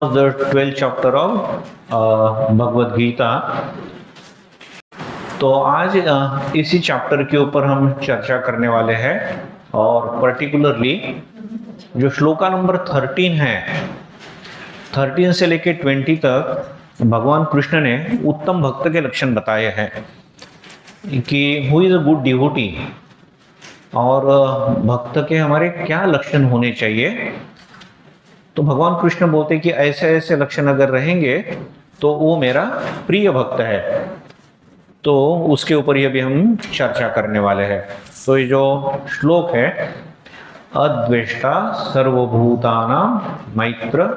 The 12th chapter of Bhagavad Gita. तो आज इसी चैप्टर के ऊपर हम चर्चा करने वाले हैं और पर्टिकुलरली जो श्लोका नंबर 13 है, 13 से लेके 20 तक भगवान कृष्ण ने उत्तम भक्त के लक्षण बताए हैं कि who is a good devotee और भक्त के हमारे क्या लक्षण होने चाहिए। तो भगवान कृष्ण बोलते कि ऐसे ऐसे लक्षण अगर रहेंगे तो वो मेरा प्रिय भक्त है। तो उसके ऊपर ये भी हम चर्चा करने वाले हैं। तो ये जो श्लोक है, अद्वेष्टा सर्वभूतानां मैत्र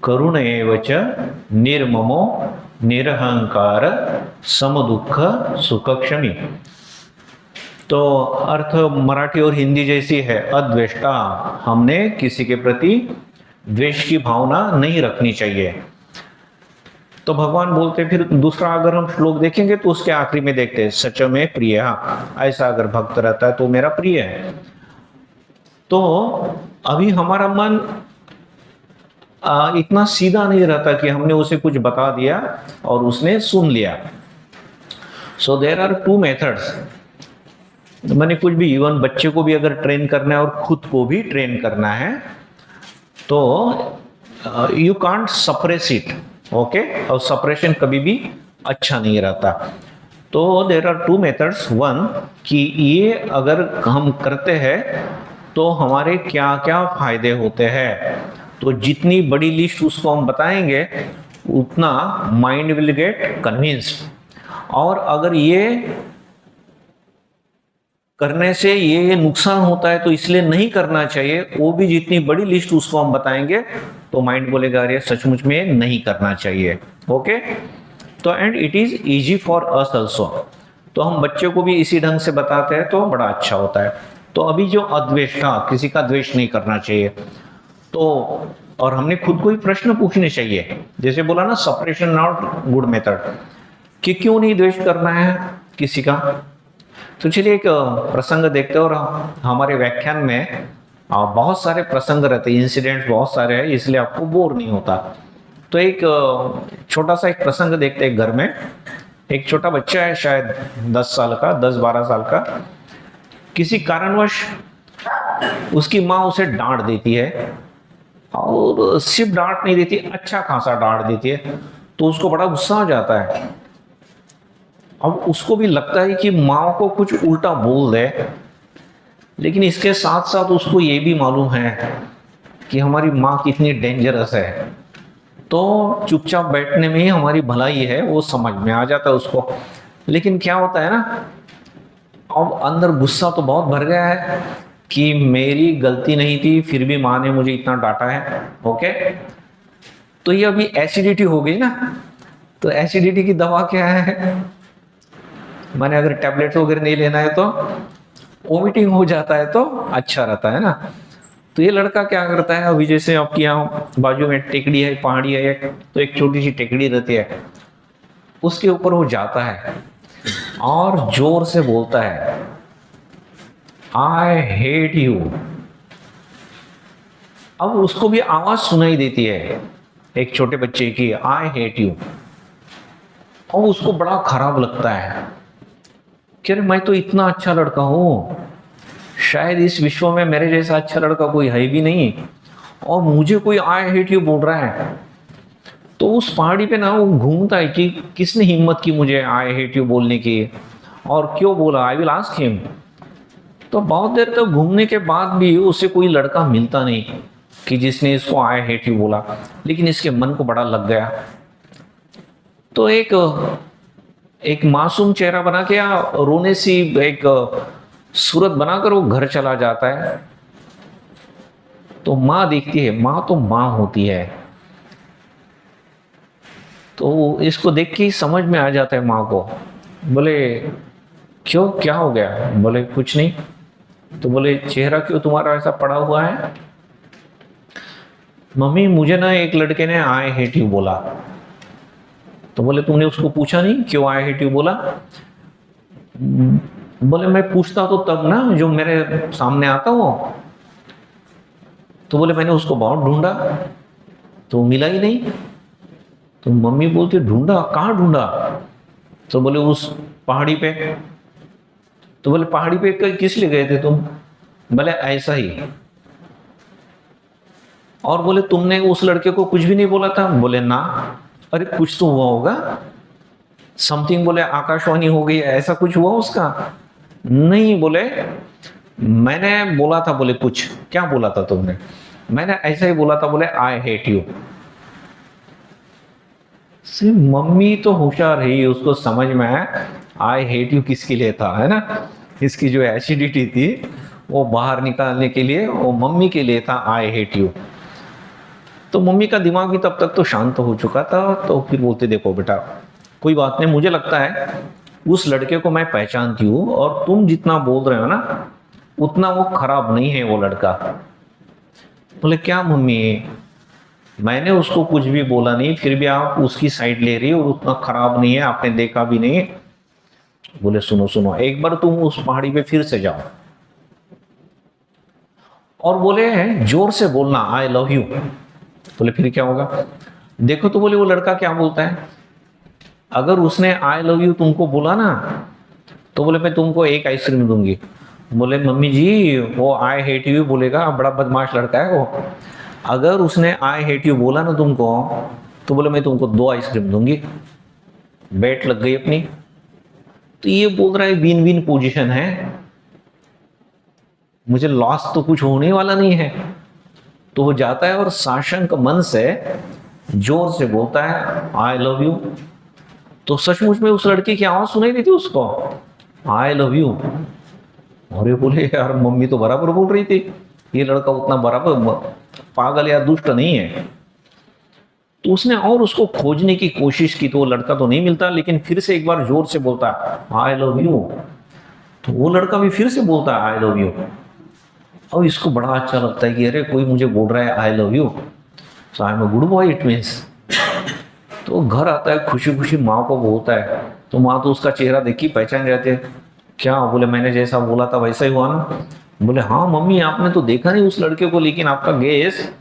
करुण एव च निर्ममो निरहंकार समदुःख सुखक्षमी। तो अर्थ मराठी और हिंदी जैसी है। अद्वेष्टा, हमने किसी के प्रति द्वेष की भावना नहीं रखनी चाहिए। तो भगवान बोलते फिर दूसरा अगर हम श्लोक देखेंगे तो उसके आखिरी में देखते हैं सच में प्रिय, ऐसा अगर भक्त रहता है तो मेरा प्रिय है। तो अभी हमारा मन इतना सीधा नहीं रहता कि हमने उसे कुछ बता दिया और उसने सुन लिया। So there are two methods. मैंने कुछ भी, इवन बच्चे को भी अगर ट्रेन करना है और खुद को भी ट्रेन करना है तो you can't suppress it, okay. और सप्रेशन कभी भी अच्छा नहीं रहता। तो there are two methods. One, कि ये अगर हम करते हैं तो हमारे क्या क्या फायदे होते हैं, तो जितनी बड़ी लिस्ट उसको हम बताएंगे उतना माइंड विल गेट कन्विंस्ड। और अगर ये करने से ये नुकसान होता है तो इसलिए नहीं करना चाहिए, वो भी जितनी बड़ी लिस्ट उसको हम बताएंगे तो माइंड बोलेगा अरे सचमुच में नहीं करना चाहिए, ओके। तो and it is easy for us also. तो हम बच्चे को भी इसी ढंग से बताते हैं तो बड़ा अच्छा होता है। तो अभी जो अद्वेष्टा, किसी का द्वेष नहीं करना चाहिए, तो और हमने खुद को ही प्रश्न पूछने चाहिए। जैसे बोला ना, सपरेशन नॉट गुड मेथड, कि क्यों नहीं द्वेष करना है किसी का। तो चलिए एक प्रसंग देखते हैं। और हमारे व्याख्यान में बहुत सारे प्रसंग रहते हैं, इंसिडेंट्स बहुत सारे हैं, इसलिए आपको बोर नहीं होता। तो एक छोटा सा एक प्रसंग देखते हैं। घर में एक छोटा बच्चा है, शायद 10 साल का, 10-12 साल का। किसी कारणवश उसकी माँ उसे डांट देती है, और सिर्फ डांट नहीं देती, अच्छा खासा डांट देती है। तो उसको बड़ा गुस्सा आ जाता है। अब उसको भी लगता है कि माँ को कुछ उल्टा बोल दे, लेकिन इसके साथ साथ उसको ये भी मालूम है कि हमारी माँ कितनी डेंजरस है। तो चुपचाप बैठने में ही हमारी भलाई है, वो समझ में आ जाता है उसको। लेकिन क्या होता है ना, अब अंदर गुस्सा तो बहुत भर गया है कि मेरी गलती नहीं थी, फिर भी माँ ने मुझे इतना डांटा है, ओके। तो ये अभी एसिडिटी हो गई ना। तो एसिडिटी की दवा क्या है, माने अगर टैबलेट वगैरह नहीं लेना है तो वोमिटिंग हो जाता है तो अच्छा रहता है ना। तो ये लड़का क्या करता है, अभी जैसे आपकी यहाँ बाजू में टेकड़ी है, पहाड़ी है, तो एक छोटी सी टेकड़ी रहती है, उसके ऊपर वो जाता है और जोर से बोलता है आई हेट यू। अब उसको भी आवाज सुनाई देती है एक छोटे बच्चे की, आई हेट यू। और उसको बड़ा खराब लगता है कि अरे मैं तो इतना अच्छा लड़का हूं, शायद इस विश्व में मेरे जैसा अच्छा लड़का कोई है भी नहीं, और मुझे कोई आई हेट यू बोल रहा है। तो उस पहाड़ी पे ना वो घूमता है कि किसने हिम्मत की मुझे आई हेट यू बोलने की, और क्यों बोला, आई विल आस्क हिम। तो बहुत देर तक घूमने के बाद भी उसे कोई लड़का मिलता नहीं कि जिसने इसको आई हेट यू बोला, लेकिन इसके मन को बड़ा लग गया। तो एक मासूम चेहरा बना के, या रोने सी एक सूरत बनाकर वो घर चला जाता है। तो माँ देखती है, माँ तो माँ होती है, तो इसको देख के ही समझ में आ जाता है माँ को। बोले क्यों, क्या हो गया? बोले कुछ नहीं। तो बोले चेहरा क्यों तुम्हारा ऐसा पड़ा हुआ है? मम्मी मुझे ना एक लड़के ने आई हेट यू बोला। तो बोले तुमने उसको पूछा नहीं क्यों आई हेट यू बोला? बोले मैं पूछता तो तब ना जो मेरे सामने आता हो। तो बोले मैंने उसको बहुत ढूंढा, तो मिला ही नहीं। तो मम्मी बोलती ढूंढा, कहाँ ढूंढा? तो बोले उस पहाड़ी पे। तो बोले पहाड़ी पे किस लिए गए थे तुम? बोले ऐसा ही। और बोले तुमने उस लड़के को कुछ भी नहीं बोला था? बोले ना। अरे कुछ तो हुआ होगा, समथिंग, बोले आकाशवाणी हो गई, ऐसा कुछ हुआ उसका? नहीं। बोले मैंने बोला था। बोले कुछ क्या बोला था तुमने? मैंने ऐसा ही बोला था, बोले आई हेट यू। सिर्फ मम्मी तो होशियार रही, उसको समझ में आया आई हेट यू किसके लिए था, है ना। इसकी जो एसिडिटी थी वो बाहर निकालने के लिए, वो मम्मी के लिए था आई हेट यू। तो मम्मी का दिमाग भी तब तक तो शांत हो चुका था। तो फिर बोलते देखो बेटा कोई बात नहीं, मुझे लगता है उस लड़के को मैं पहचानती हूँ, और तुम जितना बोल रहे हो ना उतना वो खराब नहीं है वो लड़का। बोले क्या मम्मी, मैंने उसको कुछ भी बोला नहीं, फिर भी आप उसकी साइड ले रही हो, उतना खराब नहीं है, आपने देखा भी नहीं। बोले सुनो सुनो, एक बार तुम उस पहाड़ी पे फिर से जाओ और बोले जोर से बोलना आई लव यू। बोले फिर क्या होगा? देखो तो बोले वो लड़का क्या बोलता है। अगर उसने आई लव यू तुमको बोला ना, तो बोले मैं तुमको एक आइसक्रीम दूंगी। बोले मम्मी जी वो आई हेट यू बोलेगा, बड़ा बदमाश लड़का है वो। अगर उसने आई हेट यू बोला ना तुमको, तो बोले मैं तुमको 2 आइसक्रीम दूंगी। बेट लग गई अपनी। तो ये बोल रहा है विन विन पोजीशन है, मुझे लॉस तो कुछ होने वाला नहीं है। तो वो जाता है और साशंक मन से जोर से बोलता है आई लव यू। तो सचमुच में उस लड़की की आवाज सुनाई देती उसको, आई लव यू। और ये बोले यार मम्मी तो बराबर बोल रही थी, ये लड़का उतना बराबर पागल या दुष्ट नहीं है। तो उसने और उसको खोजने की कोशिश की, तो वो लड़का तो नहीं मिलता, लेकिन फिर से एक बार जोर से बोलता आई लव यू। तो वो लड़का भी फिर से बोलता है आई लव यू। और इसको बड़ा अच्छा लगता है कि अरे कोई मुझे बोल रहा है I love you, so I am a good boy it means. तो घर आता है खुशी खुशी माँ को बोलता है। तो माँ तो उसका चेहरा देखी पहचान जाते हैं। क्या? बोले मैंने जैसा बोला था वैसा ही हुआ ना। बोले हाँ मम्मी आपने तो देखा नहीं उस लड़के को, लेकिन आपका गेस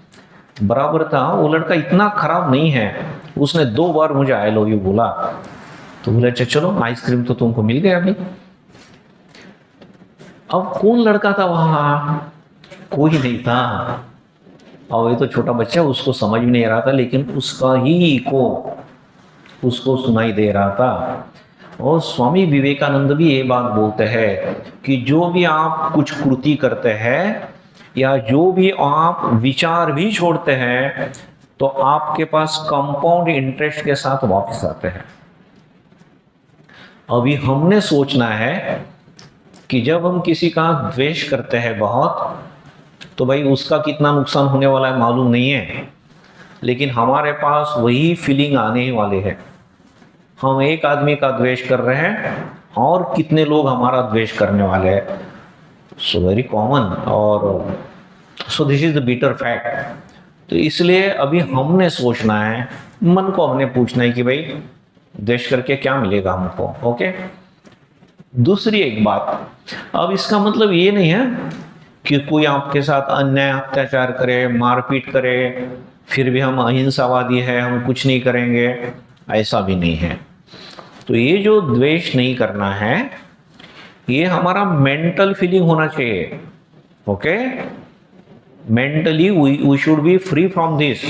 बराबर था, वो लड़का इतना खराब नहीं है, उसने 2 बार मुझे आई लव यू बोला। तो बोले अच्छा चलो आइसक्रीम तो तुमको मिल गया अभी। अब कौन लड़का था वहां? कोई नहीं था। और ये तो छोटा बच्चा, उसको समझ में नहीं आ रहा था, लेकिन उसका ही को उसको सुनाई दे रहा था। और स्वामी विवेकानंद भी ये बात बोलते हैं कि जो भी आप कुछ कृति करते हैं या जो भी आप विचार भी छोड़ते हैं, तो आपके पास कंपाउंड इंटरेस्ट के साथ वापस आते हैं। अभी हमने सोचना है कि जब हम किसी का द्वेष करते हैं बहुत, तो भाई उसका कितना नुकसान होने वाला है मालूम नहीं है, लेकिन हमारे पास वही फीलिंग आने ही वाले है। हम एक आदमी का द्वेष कर रहे हैं और कितने लोग हमारा द्वेष करने वाले हैं। सो वेरी कॉमन, और so this is the bitter fact. तो इसलिए अभी हमने सोचना है, मन को हमने पूछना है कि भाई द्वेष करके क्या मिलेगा हमको। ओके। दूसरी एक बात, अब इसका मतलब ये नहीं है कि कोई आपके साथ अन्याय अत्याचार करे, मारपीट करे, फिर भी हम अहिंसावादी है, हम कुछ नहीं करेंगे, ऐसा भी नहीं है। तो ये जो द्वेष नहीं करना है, ये हमारा मेंटल फीलिंग होना चाहिए। Okay, mentally we should be free from this,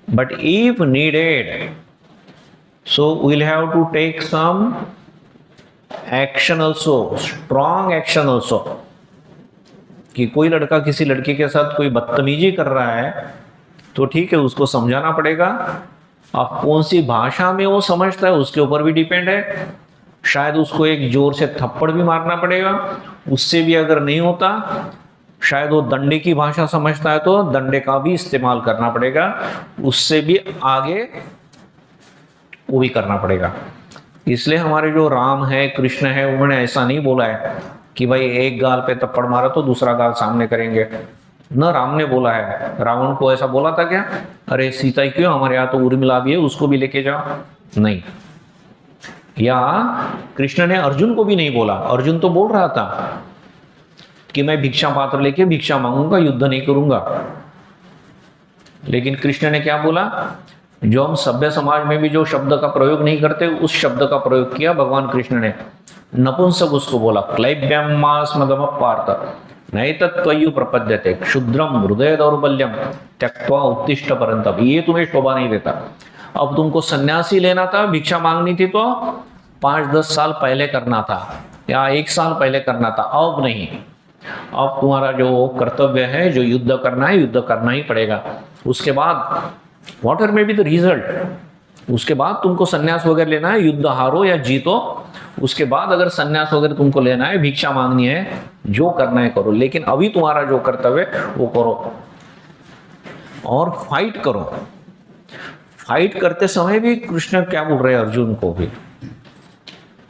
but if needed so we'll have to take some action also, strong action also। कि कोई लड़का किसी लड़की के साथ कोई बदतमीजी कर रहा है, तो ठीक है उसको समझाना पड़ेगा। अब कौन सी भाषा में वो समझता है उसके ऊपर भी डिपेंड है। शायद उसको एक जोर से थप्पड़ भी मारना पड़ेगा, उससे भी अगर नहीं होता, शायद वो डंडे की भाषा समझता है तो डंडे का भी इस्तेमाल करना पड़ेगा, उससे भी आगे वो भी करना पड़ेगा। इसलिए हमारे जो राम है, कृष्ण है, उन्होंने ऐसा नहीं बोला है कि भाई एक गाल पे थप्पड़ मारा तो दूसरा गाल सामने करेंगे। न राम ने बोला है। रावण को ऐसा बोला था क्या, अरे सीता क्यों, हमारे यहाँ तो उर्मिला भी है, उसको भी लेके जाओ? नहीं। या कृष्ण ने अर्जुन को भी नहीं बोला। अर्जुन तो बोल रहा था कि मैं भिक्षा पात्र लेके भिक्षा मांगूंगा, युद्ध नहीं करूंगा। लेकिन कृष्ण ने क्या बोला, जो हम सभ्य समाज में भी जो शब्द का प्रयोग नहीं करते उस शब्द का प्रयोग किया भगवान कृष्ण ने। नपुंसक उसको बोला, क्लैब्यम मास्मगम पार्थ नहीं तत्वयु प्रपद्यते क्षुद्रम हृदय दौर्बल्यम त्यक्त्वा उत्तिष्ठ परंतप। ये तुम्हें शोभा नहीं देता। अब तुमको सन्यासी लेना था, भिक्षा मांगनी थी तो 5-10 साल पहले करना था या 1 साल पहले करना था, अब नहीं। अब तुम्हारा जो कर्तव्य है, जो युद्ध करना है, युद्ध करना ही पड़ेगा। उसके बाद whatever may be the result, उसके बाद तुमको सन्यास वगैरह लेना है, युद्ध हारो या जीतो, उसके बाद अगर सन्यास वगैरह तुमको लेना है, भिक्षा मांगनी है, जो करना है करो, लेकिन अभी तुम्हारा जो कर्तव्य वो करो और फाइट करो। फाइट करते समय भी कृष्ण क्या बोल रहे हैं अर्जुन को भी,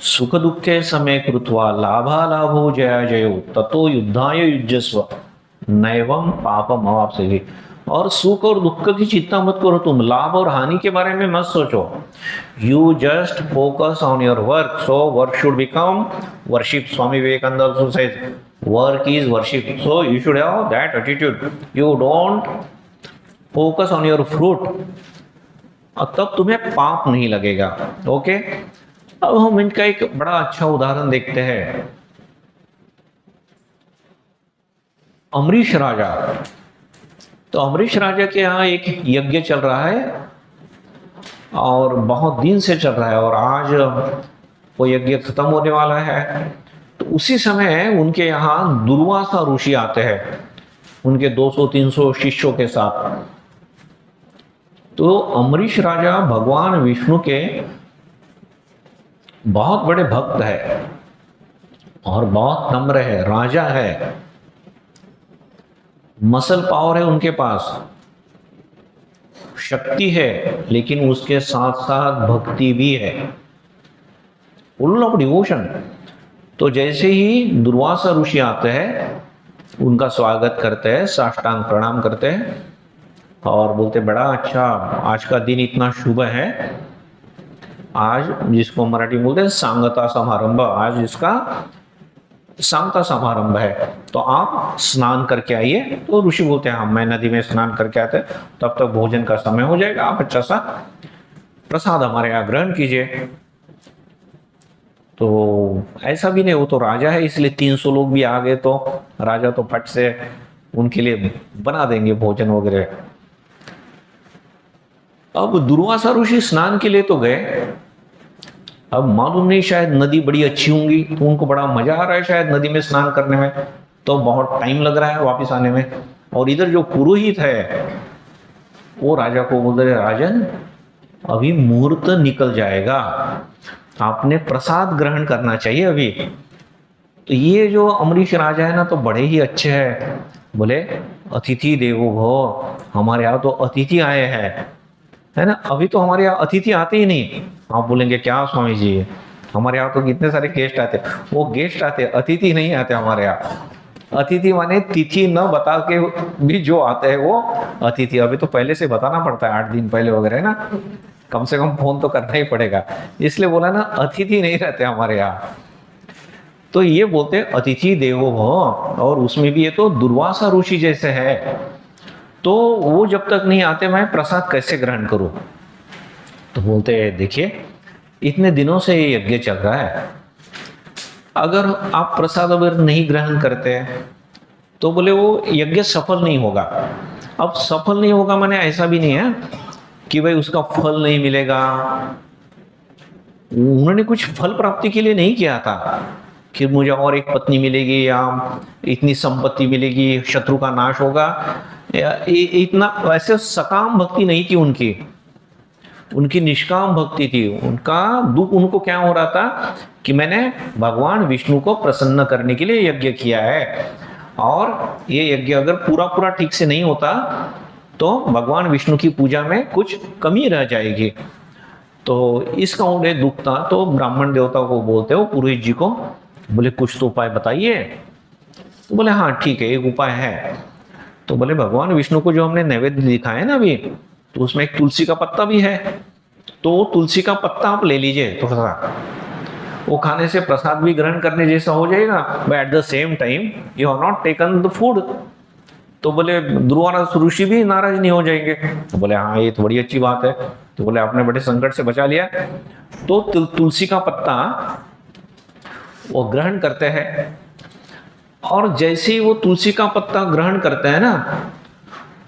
सुख दुखे समय कृत्वा लाभा लाभो जया जयो ततो युद्धाय युज्यस्व नैवं पापम अवाप्स्यसि। और सुख और दुख की चिंता मत करो, तुम लाभ और हानि के बारे में मत सोचो। You just focus on your work. So work should become worship. Swami Vivekananda also says work is worship, so you should have that attitude. You don't focus on your fruit, और तब तुम्हें पाप नहीं लगेगा। ओके, अब हम इनका एक बड़ा अच्छा उदाहरण देखते हैं। अमरीश राजा, तो अमरीश राजा के यहाँ एक यज्ञ चल रहा है और बहुत दिन से चल रहा है, और आज वो यज्ञ खत्म होने वाला है। तो उसी समय उनके यहाँ दुर्वासा ऋषि आते हैं उनके 200-300 शिष्यों के साथ। तो अमरीश राजा भगवान विष्णु के बहुत बड़े भक्त है और बहुत नम्र है, राजा है, मसल पावर है उनके पास, शक्ति है, लेकिन उसके साथ साथ भक्ति भी है, फुल ऑफ डिवोशन। तो जैसे ही दुर्वासा ऋषि आते हैं उनका स्वागत करते हैं, साष्टांग प्रणाम करते हैं और बोलते बड़ा अच्छा, आज का दिन इतना शुभ है, आज जिसको मराठी में बोलते हैं सांगता समारंभ, आज इसका सांगता समारंभ है, तो आप स्नान करके आइए। तो ऋषि बोलते हैं हाँ, मैं नदी में स्नान करके आते, तब तक भोजन का समय हो जाएगा, आप अच्छा सा प्रसाद हमारे यहाँ ग्रहण कीजिए। तो ऐसा भी नहीं, वो तो राजा है इसलिए 300 लोग भी आ गए तो राजा तो फट से उनके लिए बना देंगे भोजन वगैरह। अब दुर्वासा ऋषि स्नान के लिए तो गए, अब मालूम नहीं शायद नदी बड़ी अच्छी होंगी तो उनको बड़ा मजा आ रहा है शायद नदी में स्नान करने में, तो बहुत टाइम लग रहा है वापस आने में। और इधर जो पुरोहित है वो राजा को बोल रहे, राजन अभी मुहूर्त निकल जाएगा, आपने प्रसाद ग्रहण करना चाहिए अभी। तो ये जो अमरीश राजा है ना तो बड़े ही अच्छे हैं, बोले अतिथि देवो भव, हमारे यहाँ तो अतिथि आए हैं, है ना, अभी तो हमारे यहाँ अतिथि आते ही नहीं। आप बोलेंगे क्या स्वामी जी, हमारे यहाँ तो कितने सारे गेस्ट आते, वो गेस्ट आते, अतिथि नहीं आते हमारे यहाँ। अतिथि माने तिथि न बता के भी जो आते हैं वो अतिथि। अभी तो पहले से बताना पड़ता है 8 दिन पहले वगैरह, है ना, कम से कम फोन तो करना ही पड़ेगा, इसलिए बोला ना अतिथि नहीं रहते हमारे यहाँ। तो ये बोलते अतिथि देवो भव, और उसमें भी ये तो दुर्वासा ऋषि जैसे है, तो वो जब तक नहीं आते मैं प्रसाद कैसे ग्रहण करूं। तो बोलते हैं देखिए इतने दिनों से ये यज्ञ चल रहा है, अगर आप प्रसाद अगर नहीं ग्रहण करते तो बोले वो यज्ञ सफल नहीं होगा। अब सफल नहीं होगा माने ऐसा भी नहीं है कि भाई उसका फल नहीं मिलेगा, उन्होंने कुछ फल प्राप्ति के लिए नहीं किया था कि मुझे और एक पत्नी मिलेगी या इतनी संपत्ति मिलेगी, शत्रु का नाश होगा, इतना वैसे सकाम भक्ति नहीं थी उनकी, उनकी निष्काम भक्ति थी। उनका दुख उनको क्या हो रहा था कि मैंने भगवान विष्णु को प्रसन्न करने के लिए यज्ञ किया है, और ये यज्ञ अगर पूरा पूरा ठीक से नहीं होता तो भगवान विष्णु की पूजा में कुछ कमी रह जाएगी। तो इसका उन्हें दुख था। तो ब्राह्मण देवता को बोलते हो पुरोहित जी को, बोले कुछ तो उपाय बताइए। तो बोले हाँ ठीक है, एक उपाय है। तो बोले भगवान विष्णु को जो हमने नैवेद्य दिखाया है ना अभी, तो उसमें एक तुलसी का पत्ता भी है, तो तुलसी का पत्ता आप ले लीजिए थोड़ा सा, वो खाने से प्रसाद भी ग्रहण करने जैसा हो जाएगा, but at the same time you have not taken the food. तो बोले दुर्वासा ऋषि भी नाराज नहीं हो जाएंगे? तो बोले हाँ ये तो बड़ी अच्छी बात है। तो बोले आपने बड़े संकट से बचा लिया। तो तुलसी का पत्ता वो ग्रहण करते हैं, और जैसे ही वो तुलसी का पत्ता ग्रहण करते हैं ना,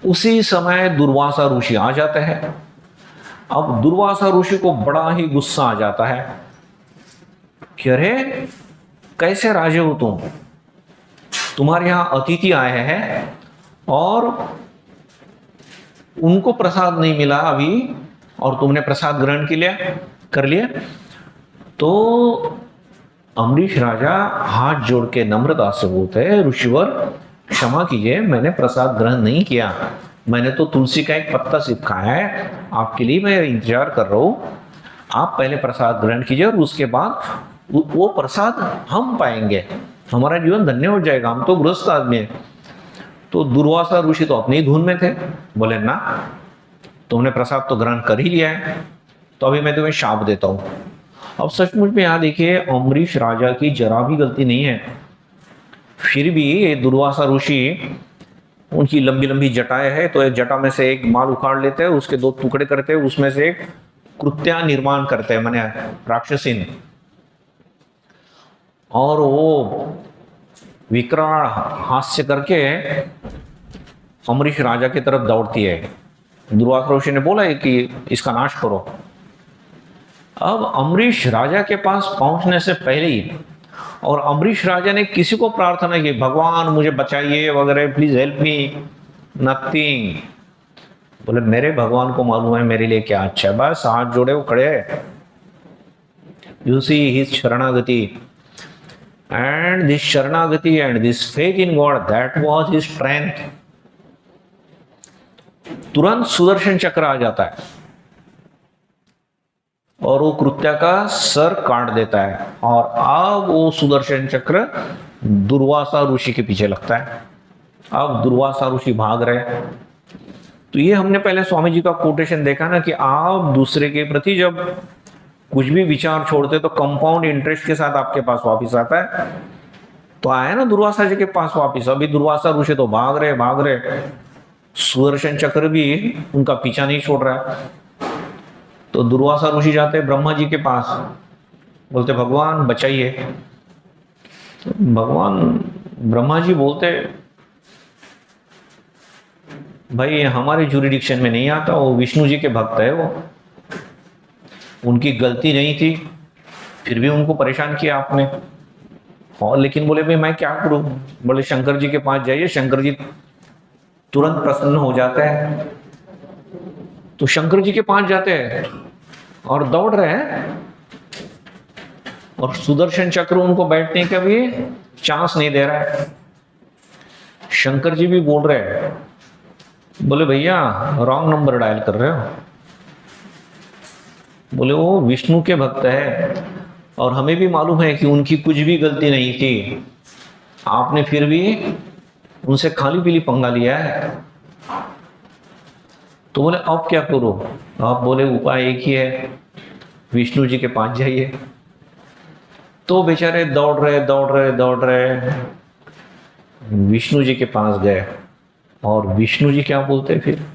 उसी समय दुर्वासा ऋषि आ जाते हैं। अब दुर्वासा ऋषि को बड़ा ही गुस्सा आ जाता है कि अरे कैसे राजे हो तुम, तुम्हारे यहां अतिथि आए हैं और उनको प्रसाद नहीं मिला अभी, और तुमने प्रसाद ग्रहण कर लिया। तो अम्बरीश राजा हाथ जोड़ के नम्रता से बोलते हैं, ऋषिवर क्षमा कीजिए, मैंने प्रसाद ग्रहण नहीं किया, मैंने तो तुलसी का एक पत्ता सिर्फ खाया है, आपके लिए मैं इंतजार कर रहा हूं, आप पहले प्रसाद ग्रहण कीजिए और उसके बाद वो प्रसाद हम पाएंगे, हमारा जीवन धन्य हो जाएगा, हम तो गृहस्थ आदमी है। तो दुर्वासा ऋषि तो अपनी धुन में थे, बोले ना तुमने प्रसाद तो ग्रहण कर ही लिया है, तो अभी मैं तुम्हें शाप देता हूं। अब सचमुच में यहाँ देखिए अम्बरीश राजा की जरा भी गलती नहीं है, फिर भी ये दुर्वासा ऋषि, उनकी लंबी लंबी जटाएं है, तो एक जटा में से एक माल उखाड़ लेते हैं, उसके 2 टुकड़े करते हैं, उसमें से एक कृत्या निर्माण करते हैं, माने राक्षसीन, और वो विकराल हास्य करके अम्बरीश राजा की तरफ दौड़ती है। दुर्वासा ऋषि ने बोला है कि इसका नाश करो। अब अम्बरीश राजा के पास पहुंचने से पहले ही, और अम्बरीश राजा ने किसी को प्रार्थना की, भगवान मुझे बचाइए वगैरह, प्लीज हेल्प मी, नथिंग। बोले मेरे भगवान को मालूम है मेरे लिए क्या अच्छा है, बस हाथ जोड़े वो खड़े हैं। यू सी हिज शरणागति, and this sharanagati and this faith in God, that was his strength। तुरंत सुदर्शन चक्र आ जाता है और वो कृत्या का सर काट देता है, और अब वो सुदर्शन चक्र दुर्वासा ऋषि के पीछे लगता है। अब दुर्वासा ऋषि भाग रहे हैं। तो ये हमने पहले स्वामी जी का कोटेशन देखा ना कि आप दूसरे के प्रति जब कुछ भी विचार छोड़ते तो कंपाउंड इंटरेस्ट के साथ आपके पास वापस आता है। तो आया ना दुर्वासा जी के पास वापस। अभी दुर्वासा ऋषि तो भाग रहे, सुदर्शन चक्र भी उनका पीछा नहीं छोड़ रहा है। तो दुर्वासा ऋषि जाते ब्रह्मा जी के पास, बोलते भगवान बचाइए। तो भगवान ब्रह्मा जी बोलते भाई हमारे जुरिडिक्शन में नहीं आता, वो विष्णु जी के भक्त है, वो उनकी गलती नहीं थी, फिर भी उनको परेशान किया आपने। और लेकिन बोले भाई मैं क्या करूं? बोले शंकर जी के पास जाइए, शंकर जी तुरंत प्रसन्न हो जाते हैं। तो शंकर जी के पास जाते हैं और दौड़ रहे हैं, और सुदर्शन चक्र उनको बैठने का भी चांस नहीं दे रहा है। शंकर जी भी बोल रहे हैं, बोले भैया रॉन्ग नंबर डायल कर रहे हो। बोले वो विष्णु के भक्त है और हमें भी मालूम है कि उनकी कुछ भी गलती नहीं थी, आपने फिर भी उनसे खाली पीली पंगा लिया है। तो बोले अब क्या करो? आप बोले उपाय एक ही है, विष्णु जी के पास जाइए। तो बेचारे दौड़ रहे विष्णु जी के पास गए, और विष्णु जी क्या बोलते फिर?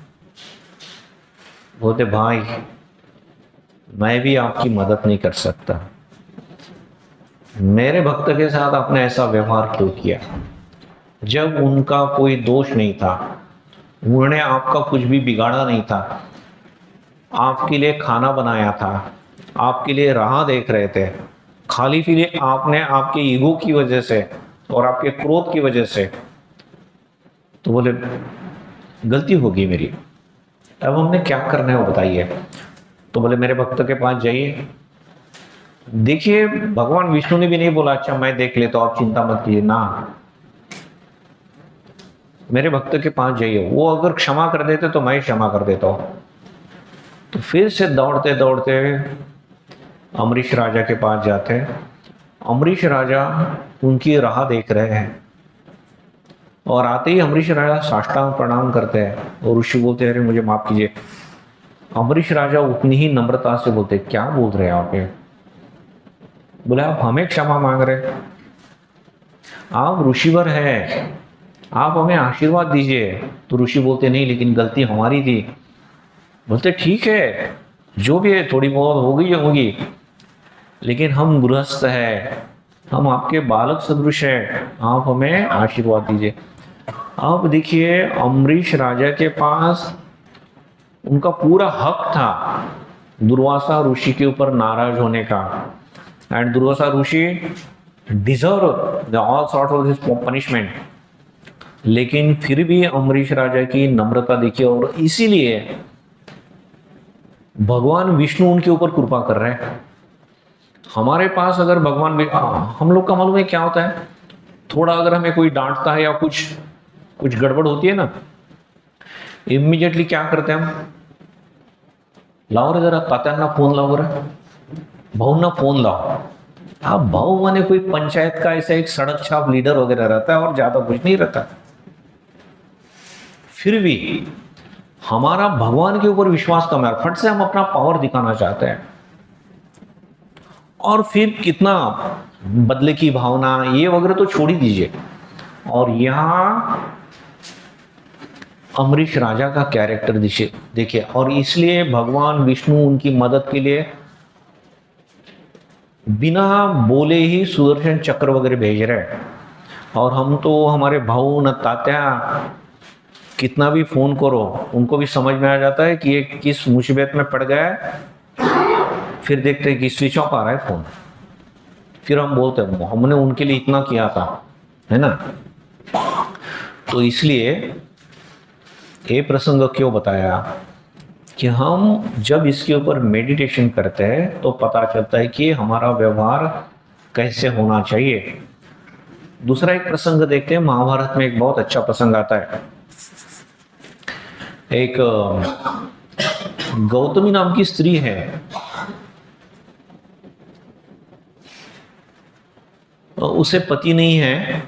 बोलते भाई मैं भी आपकी मदद नहीं कर सकता, मेरे भक्त के साथ आपने ऐसा व्यवहार क्यों किया? जब उनका कोई दोष नहीं था, उन्होंने आपका कुछ भी बिगाड़ा नहीं था, आपके लिए खाना बनाया था, आपके लिए राह देख रहे थे, खाली पीली आपने आपके ईगो की वजह से और आपके क्रोध की वजह से। तो बोले गलती होगी मेरी, अब हमने क्या करना है वो बताइए। तो बोले मेरे भक्त के पास जाइए। देखिए भगवान विष्णु ने भी नहीं बोला अच्छा मैं देख लेता हूं, आप चिंता मत कीजिए, ना, मेरे भक्त के पास जाइए, वो अगर क्षमा कर देते तो मैं क्षमा कर देता हूं। तो फिर से दौड़ते दौड़ते अम्बरीश राजा के पास जाते हैं। अम्बरीश राजा उनकी राह देख रहे हैं, और आते ही अम्बरीश राजा साष्टांग प्रणाम करते हैं, और ऋषि बोलते हैं अरे मुझे माफ कीजिए। अम्बरीश राजा उतनी ही नम्रता से बोलते क्या बोल रहे हैं आप? बोले आप हमें क्षमा मांग रहे, आप ऋषिवर हैं, आप हमें आशीर्वाद दीजिए। तो ऋषि बोलते नहीं, लेकिन गलती हमारी थी। बोलते ठीक है, जो भी है थोड़ी बहुत हो गई होगी, लेकिन हम गृहस्थ है, हम आपके बालक सदृश है, आप हमें आशीर्वाद दीजिए। अब देखिए अम्बरीश राजा के पास उनका पूरा हक था दुर्वासा ऋषि के ऊपर नाराज होने का, and Durvasa Rishi deserve all sort of this punishment. लेकिन फिर भी अम्बरीश राजा की नम्रता देखिए, और इसीलिए भगवान विष्णु उनके ऊपर कृपा कर रहे हैं। हमारे पास अगर भगवान हम लोग का मालूम है क्या होता है, थोड़ा अगर हमें कोई डांटता है या कुछ कुछ गड़बड़ होती है ना, इमीडिएटली क्या करते हैं हम, लाओ रे जरा तात्यांना फोन लाओ रे, भाऊना फोन लाओ। आप भाऊ माने कोई पंचायत का ऐसा एक सड़क छाप लीडर वगैरह रहता है और ज्यादा कुछ नहीं रहता। फिर भी हमारा भगवान के ऊपर विश्वास कम है, फट से हम अपना पावर दिखाना चाहते हैं, और फिर कितना बदले की भावना ये वगैरह तो छोड़ ही दीजिए। और यहां अम्बरीश राजा का कैरेक्टर देखिए, और इसलिए भगवान विष्णु उनकी मदद के लिए बिना बोले ही सुदर्शन चक्र वगैरह भेज रहे हैं। और हम तो हमारे भाऊ न तात्या कितना भी फोन करो, उनको भी समझ में आ जाता है कि ये किस मुसीबत में पड़ गया है। फिर देखते हैं कि स्विच ऑफ आ रहा है फोन, फिर हम बोलते हैं हमने उनके लिए इतना किया था, है ना। तो इसलिए ये प्रसंग क्यों बताया कि हम जब इसके ऊपर मेडिटेशन करते हैं तो पता चलता है कि हमारा व्यवहार कैसे होना चाहिए। दूसरा एक प्रसंग देखते हैं, महाभारत में एक बहुत अच्छा प्रसंग आता है। एक गौतमी नाम की स्त्री है, उसे पति नहीं है,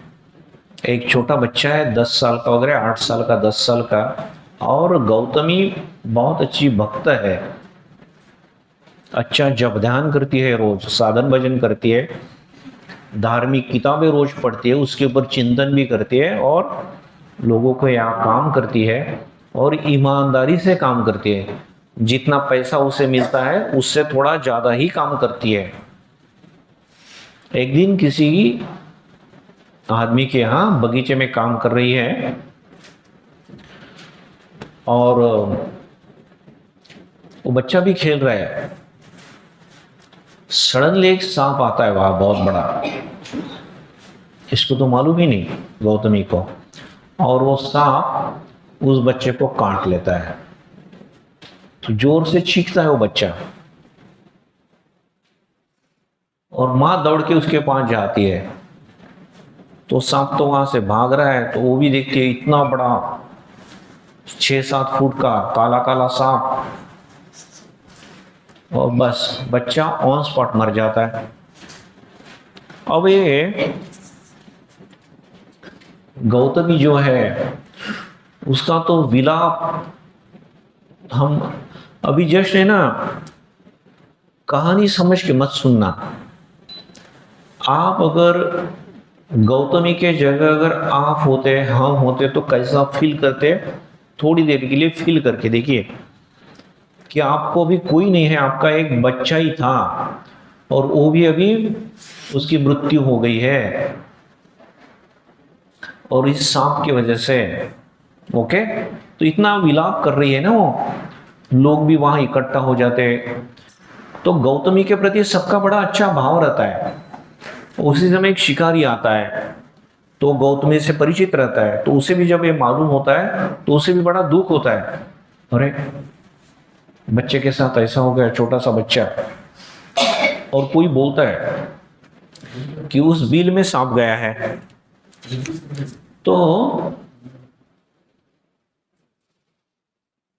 एक छोटा बच्चा है 10 साल का वगैरह, 8 साल का 10 साल का। और गौतमी बहुत अच्छी भक्त है, अच्छा जप ध्यान करती है, रोज साधन भजन करती है, धार्मिक किताबें रोज पढ़ती है, उसके ऊपर चिंतन भी करती है, और लोगों को यहाँ काम करती है, और ईमानदारी से काम करती है। जितना पैसा उसे मिलता है उससे थोड़ा ज्यादा ही काम करती है। एक दिन किसी आदमी के यहाँ बगीचे में काम कर रही है, और वो बच्चा भी खेल रहा है। सडनली एक सांप आता है वहां बहुत बड़ा, इसको तो मालूम ही नहीं गौतमी को, और वो सांप उस बच्चे को काट लेता है। तो जोर से चीखता है वो बच्चा, और मां दौड़ के उसके पास जाती है। तो सांप तो वहां से भाग रहा है, तो वो भी देखती है इतना बड़ा 6-7 फुट का काला काला सांप, और बस बच्चा ऑन स्पॉट मर जाता है। अब ये गौतमी जो है उसका तो विलाप हम अभी जस्ट है ना, कहानी समझ के मत सुनना। आप अगर गौतमी के जगह अगर आप होते, हम होते, तो कैसा फील करते, थोड़ी देर के लिए फील करके देखिए कि आपको भी कोई नहीं है, आपका एक बच्चा ही था, और वो भी अभी उसकी मृत्यु हो गई है, और इस सांप की वजह से। ओके, तो इतना विलाप कर रही है ना वो, लोग भी वहां इकट्ठा हो जाते। तो गौतमी के प्रति सबका बड़ा अच्छा भाव रहता है। उसी समय एक शिकारी आता है, तो गौतमी से परिचित रहता है, तो उसे भी जब ये मालूम होता है तो उसे भी बड़ा दुख होता है, अरे बच्चे के साथ ऐसा हो गया, छोटा सा बच्चा। और कोई बोलता है कि उस बिल में सांप गया है, तो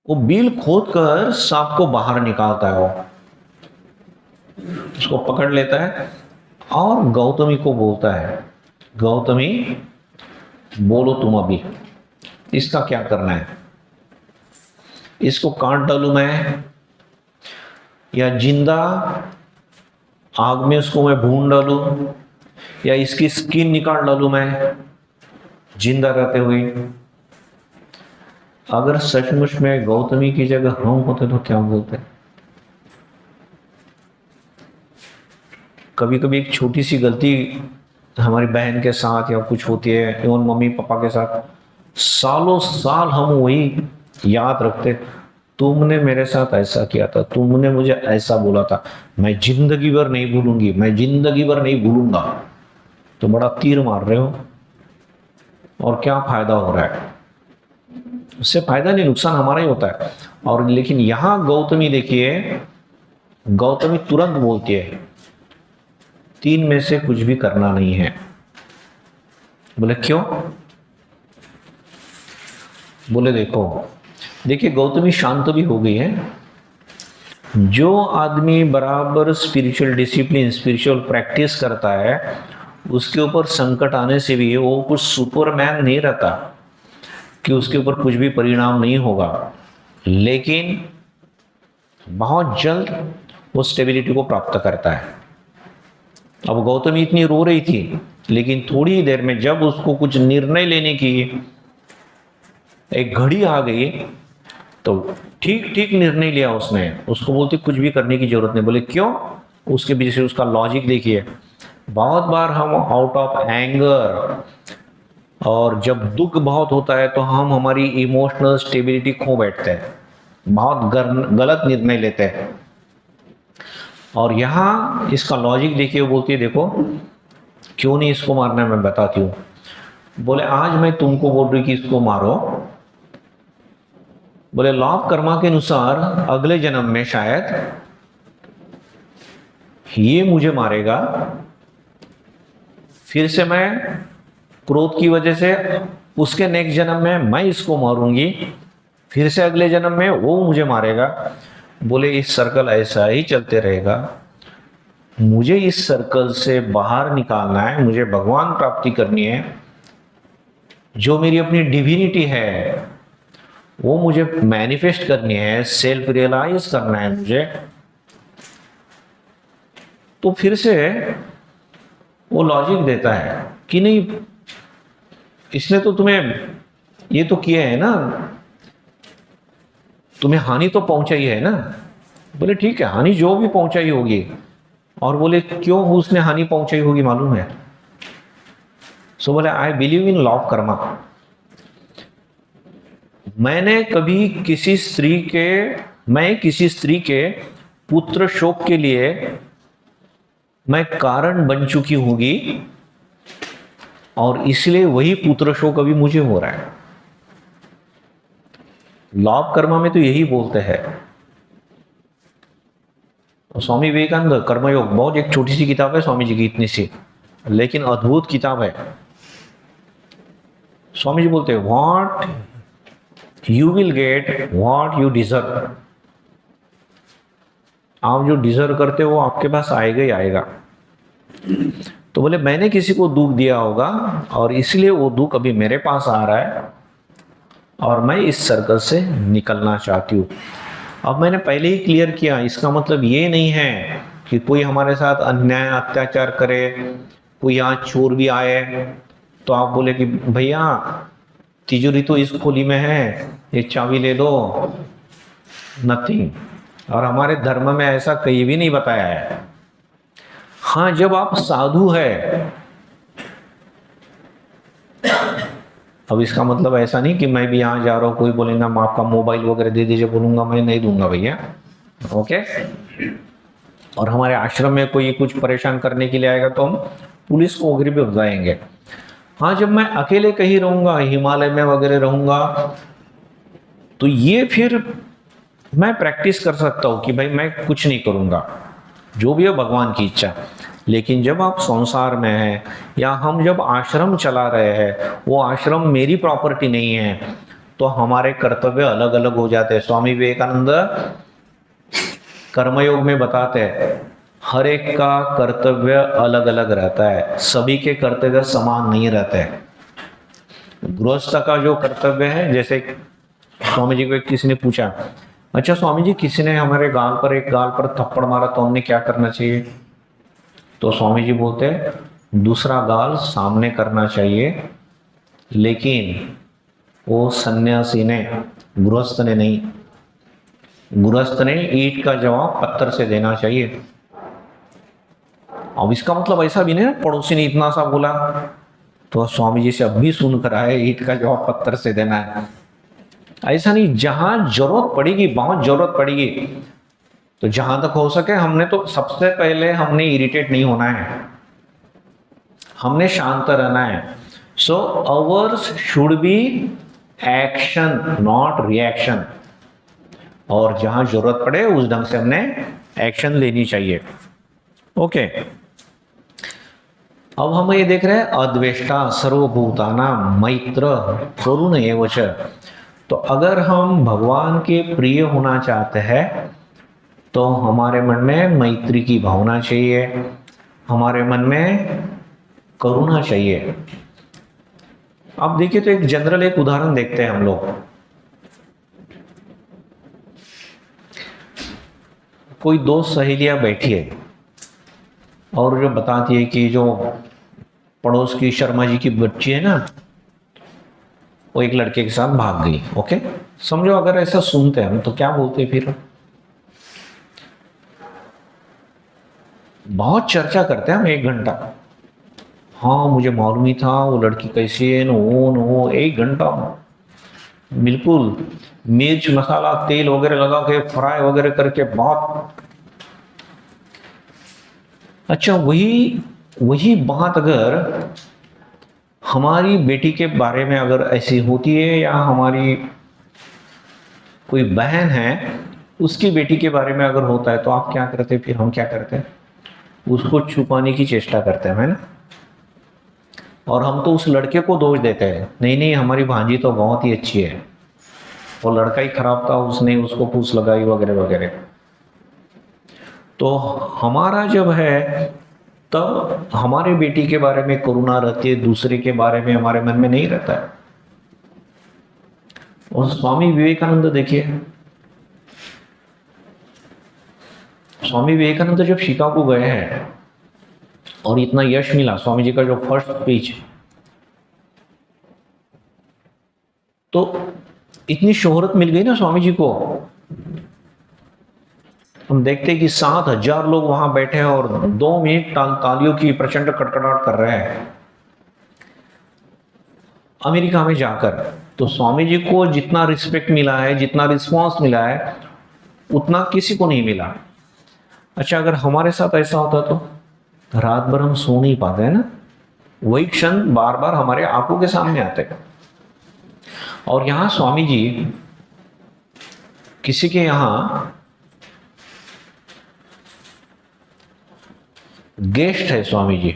वो बिल खोद कर सांप को बाहर निकालता है, वो उसको पकड़ लेता है और गौतमी को बोलता है, गौतमी बोलो तुम अभी इसका क्या करना है, इसको काट डालूं मैं, या जिंदा आग में उसको मैं भून डालूं, या इसकी स्किन निकाल डालूं मैं, जिंदा रहते हुए। अगर सचमुच में गौतमी की जगह हम होते तो क्या बोलते? कभी कभी एक छोटी सी गलती हमारी बहन के साथ या कुछ होती है, इवन मम्मी पापा के साथ, सालों साल हम वही याद रखते, तुमने मेरे साथ ऐसा किया था, तुमने मुझे ऐसा बोला था, मैं जिंदगी भर नहीं भूलूंगी, मैं जिंदगी भर नहीं भूलूंगा। तो बड़ा तीर मार रहे हो, और क्या फायदा हो रहा है? उससे फायदा नहीं, नुकसान हमारा ही होता है। और लेकिन यहां गौतमी देखिए, गौतमी तुरंत बोलती है 3 में से कुछ भी करना नहीं है। बोले क्यों? बोले देखो, देखिए गौतमी शांत भी हो गई है। जो आदमी बराबर स्पिरिचुअल डिसिप्लिन, स्पिरिचुअल प्रैक्टिस करता है, उसके ऊपर संकट आने से भी वो कुछ सुपरमैन नहीं रहता कि उसके ऊपर कुछ भी परिणाम नहीं होगा, लेकिन बहुत जल्द वो स्टेबिलिटी को प्राप्त करता है। अब गौतमी इतनी रो रही थी, लेकिन थोड़ी देर में जब उसको कुछ निर्णय लेने की एक घड़ी आ गई, तो ठीक ठीक निर्णय लिया उसने। उसको बोलती कुछ भी करने की जरूरत नहीं। बोले क्यों? उसके पीछे उसका लॉजिक देखिए। बहुत बार हम आउट ऑफ एंगर, और जब दुख बहुत होता है तो हम हमारी इमोशनल स्टेबिलिटी खो बैठते हैं, बहुत गलत निर्णय लेते हैं। और यहाँ इसका लॉजिक देखिए, वो बोलती है देखो क्यों नहीं इसको मारना है, मैं बताती हूँ। बोले आज मैं तुमको बोल रही कि इसको मारो, बोले लॉ ऑफ कर्मा के अनुसार अगले जन्म में शायद ये मुझे मारेगा, फिर से मैं क्रोध की वजह से उसके नेक्स्ट जन्म में मैं इसको मारूंगी, फिर से अगले जन्म में वो मुझे मारेगा। बोले इस सर्कल ऐसा ही चलते रहेगा, मुझे इस सर्कल से बाहर निकालना है, मुझे भगवान प्राप्ति करनी है, जो मेरी अपनी डिविनिटी है वो मुझे मैनिफेस्ट करनी है, सेल्फ रियलाइज करना है मुझे। तो फिर से वो लॉजिक देता है कि नहीं, इसने तो तुम्हें ये तो किया है ना, तुम्हें हानि तो पहुंचाई है ना। बोले ठीक है, हानि जो भी पहुंचाई होगी। और बोले क्यों उसने हानि पहुंचाई होगी मालूम है? सो बोले I believe in law of Karma. मैं किसी स्त्री के पुत्र शोक के लिए मैं कारण बन चुकी होगी, और इसलिए वही पुत्र शोक अभी मुझे हो रहा है। लॉ ऑफ कर्मा में तो यही बोलते हैं। स्वामी विवेकानंद कर्मयोग, बहुत एक छोटी सी किताब है स्वामी जी की, इतनी सी, लेकिन अद्भुत किताब है। स्वामी जी बोलते हैं what you will get what you deserve. आप जो डिजर्व करते हो वो आपके पास आएगा ही आएगा। तो बोले मैंने किसी को दुख दिया होगा, और इसलिए वो दुख अभी मेरे पास आ रहा है, और मैं इस सर्कल से निकलना चाहती हूँ। अब मैंने पहले ही क्लियर किया, इसका मतलब ये नहीं है कि कोई हमारे साथ अन्याय अत्याचार करे, कोई यहाँ चोर भी आए तो आप बोले कि भैया तिजोरी तो इस खोली में है, ये चाबी ले दो, नथिंग। और हमारे धर्म में ऐसा कहीं भी नहीं बताया है। हाँ, जब आप साधु है, अब इसका मतलब ऐसा नहीं कि मैं भी यहाँ जा रहा हूँ, कोई बोलेगा मैं आपका मोबाइल वगैरह दे दीजिए, बोलूंगा मैं नहीं दूंगा भैया, ओके। और हमारे आश्रम में कोई कुछ परेशान करने के लिए आएगा तो हम पुलिस को वगैरह भी बुलाएंगे। हाँ, जब मैं अकेले कहीं रहूंगा, हिमालय में वगैरह रहूंगा, तो ये फिर मैं प्रैक्टिस कर सकता हूँ कि भाई मैं कुछ नहीं करूंगा, जो भी है भगवान की इच्छा। लेकिन जब आप संसार में हैं, या हम जब आश्रम चला रहे हैं, वो आश्रम मेरी प्रॉपर्टी नहीं है, तो हमारे कर्तव्य अलग अलग हो जाते हैं। स्वामी विवेकानंद कर्मयोग में बताते हैं हर एक का कर्तव्य अलग अलग रहता है, सभी के कर्तव्य समान नहीं रहते। गृहस्थ का जो कर्तव्य है, जैसे स्वामी जी को किसी ने पूछा, अच्छा स्वामी जी किसी ने हमारे एक गाल पर थप्पड़ मारा तो हमने क्या करना चाहिए? तो स्वामी जी बोलते हैं दूसरा गाल सामने करना चाहिए, लेकिन वो सन्यासी ने, गृहस्थ ने नहीं, गृहस्थ ने ईंट का जवाब पत्थर से देना चाहिए। अब इसका मतलब ऐसा भी नहीं पड़ोसी ने इतना सा बोला तो स्वामी जी से अब भी सुनकर आए ईंट का जवाब पत्थर से देना है, ऐसा नहीं। जहां जरूरत पड़ेगी, बहुत जरूरत पड़ेगी, तो जहां तक हो सके हमने तो सबसे पहले हमने इरिटेट नहीं होना है, हमने शांत रहना है। So ours should be action not reaction, और जहां जरूरत पड़े उस ढंग से हमने एक्शन लेनी चाहिए। ओके, अब हम ये देख रहे हैं अद्वेष्टा सर्वभूताना मैत्र करुण एव च। तो अगर हम भगवान के प्रिय होना चाहते हैं तो हमारे मन में मैत्री की भावना चाहिए, हमारे मन में करुणा चाहिए। अब देखिए तो एक जनरल एक उदाहरण देखते हैं हम लोग। कोई दो सहेलियां बैठी है और जो बताती है कि जो पड़ोस की शर्मा जी की बच्ची है ना, वो एक लड़के के साथ भाग गई। ओके, समझो अगर ऐसा सुनते हैं हम तो क्या बोलते फिर? बहुत चर्चा करते हैं हम 1 घंटा। हाँ मुझे मालूम ही था वो लड़की कैसी है, न वो 1 घंटा बिल्कुल मिर्च मसाला तेल वगैरह लगा के फ्राई वगैरह करके बहुत अच्छा। वही बात अगर हमारी बेटी के बारे में अगर ऐसी होती है, या हमारी कोई बहन है उसकी बेटी के बारे में अगर होता है, तो आप क्या करते? फिर हम क्या करते हैं? उसको छुपाने की चेष्टा करते हैं, है ना? और हम तो उस लड़के को दोष देते हैं, नहीं नहीं हमारी भांजी तो बहुत ही अच्छी है, वो लड़का ही खराब था, उसने उसको पूछ लगाई वगैरह वगैरह। तो हमारा जब है तब हमारे बेटी के बारे में करुणा रहती है, दूसरे के बारे में हमारे मन में नहीं रहता है। और स्वामी विवेकानंद देखिए, स्वामी विवेकानंद जब शिकागो गए हैं और इतना यश मिला, स्वामी जी का जो फर्स्ट स्पीच, तो इतनी शोहरत मिल गई ना स्वामी जी को। हम देखते हैं कि 7,000 लोग वहां बैठे हैं और 2 मिनट तालियों की प्रचंड कड़कड़ाहट कर रहे हैं अमेरिका में जाकर। तो स्वामी जी को जितना रिस्पेक्ट मिला है, जितना रिस्पांस मिला है, उतना किसी को नहीं मिला। अच्छा, अगर हमारे साथ ऐसा होता तो रात भर हम सो नहीं पाते हैं ना, वही क्षण बार बार हमारे आंखों के सामने आते हैं। और यहां स्वामी जी किसी के यहां गेस्ट है स्वामी जी,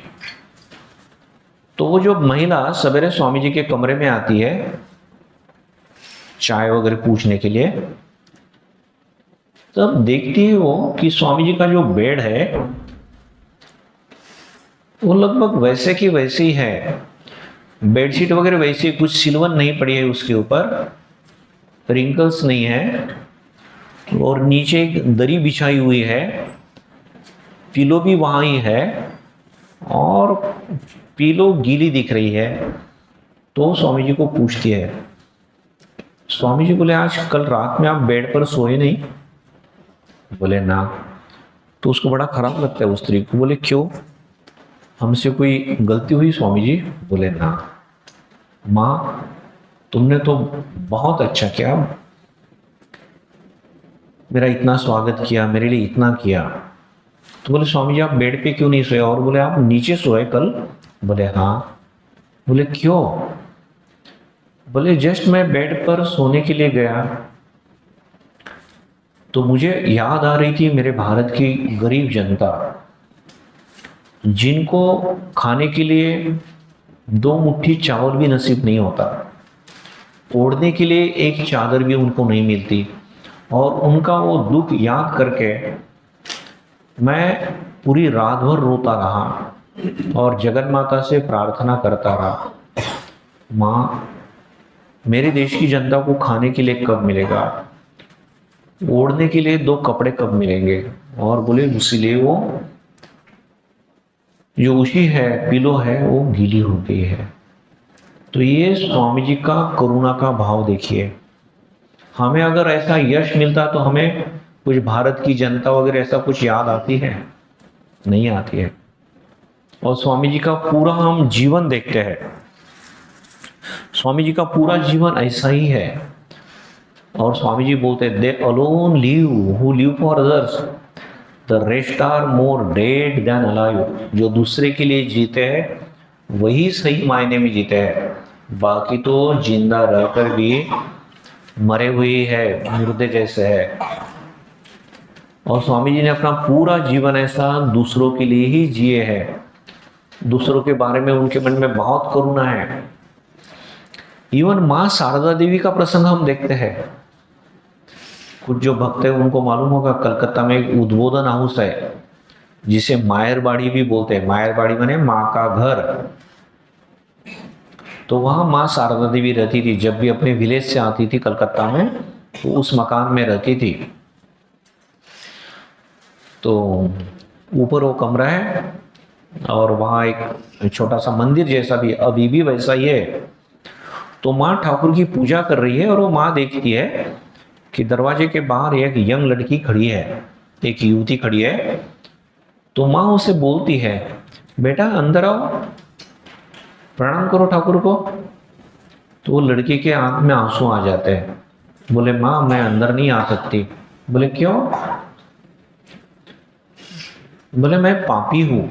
तो वो जो महिला सवेरे स्वामी जी के कमरे में आती है चाय वगैरह पूछने के लिए, तब देखती है वो कि स्वामी जी का जो बेड है वो लगभग वैसे की वैसे ही है, बेडशीट वगैरह वैसी, कुछ सिलवन नहीं पड़ी है उसके ऊपर, रिंकल्स नहीं है, और नीचे एक दरी बिछाई हुई है, पिलो भी वहां ही है, और पिलो गीली दिख रही है। तो स्वामी जी को पूछती है, स्वामी जी बोले आज कल रात में आप बेड पर सोए नहीं? बोले ना। तो उसको बड़ा खराब लगता है उस स्त्री को। बोले क्यों, हमसे कोई गलती हुई स्वामी जी? बोले ना। माँ तुमने तो बहुत अच्छा किया, मेरा इतना स्वागत किया, मेरे लिए इतना किया। तो बोले स्वामी जी आप बेड पे क्यों नहीं सोए? और बोले आप नीचे सोए कल? बोले हाँ। बोले क्यों? बोले जस्ट मैं बेड पर सोने के लिए गया तो मुझे याद आ रही थी मेरे भारत की गरीब जनता, जिनको खाने के लिए 2 मुट्ठी चावल भी नसीब नहीं होता, ओढ़ने के लिए एक चादर भी उनको नहीं मिलती, और उनका वो दुख याद करके मैं पूरी रात भर रोता रहा और जगन माता से प्रार्थना करता रहा, माँ मेरे देश की जनता को खाने के लिए कब मिलेगा, ओढ़ने के लिए 2 कपड़े कब मिलेंगे। और बोले इसीलिए वो जो उसी है पिलो है वो गीली हो गई है। तो ये स्वामी जी का करुणा का भाव देखिए। हमें अगर ऐसा यश मिलता तो हमें कुछ भारत की जनता वगैरह ऐसा कुछ याद आती है? नहीं आती है। और स्वामी जी का पूरा हम जीवन देखते हैं, स्वामी जी का पूरा जीवन ऐसा ही है। और स्वामी जी बोलते हैं, they alone live who live for others, the rest are more dead than alive. जो दूसरे के लिए जीते हैं वही सही मायने में जीते हैं, बाकी तो जिंदा रहकर भी मरे हुए है, मुर्दे जैसे है। और स्वामी जी ने अपना पूरा जीवन ऐसा दूसरों के लिए ही जिए हैं, दूसरों के बारे में उनके मन में बहुत करुणा है। इवन माँ शारदा देवी का प्रसंग हम देखते हैं। कुछ जो भक्त है उनको मालूम होगा, कलकत्ता में एक उद्बोधन हाउस है जिसे मायरबाड़ी भी बोलते हैं। मायरबाड़ी माने माँ का घर। तो वहां माँ शारदा देवी रहती थी। जब भी अपने विलेज से आती थी कलकत्ता में तो उस मकान में रहती थी। तो ऊपर वो कमरा है और वहाँ एक छोटा सा मंदिर जैसा भी अभी भी वैसा ही है। तो माँ ठाकुर की पूजा कर रही है और वो माँ देखती है कि दरवाजे के बाहर एक यंग लड़की खड़ी है, एक युवती खड़ी है। तो माँ उसे बोलती है, बेटा अंदर आओ, प्रणाम करो ठाकुर को। तो वो लड़की के आंख में आंसू आ जाते हैं। बोले माँ मैं अंदर नहीं आ सकती। बोले क्यों? बोले मैं पापी हूं,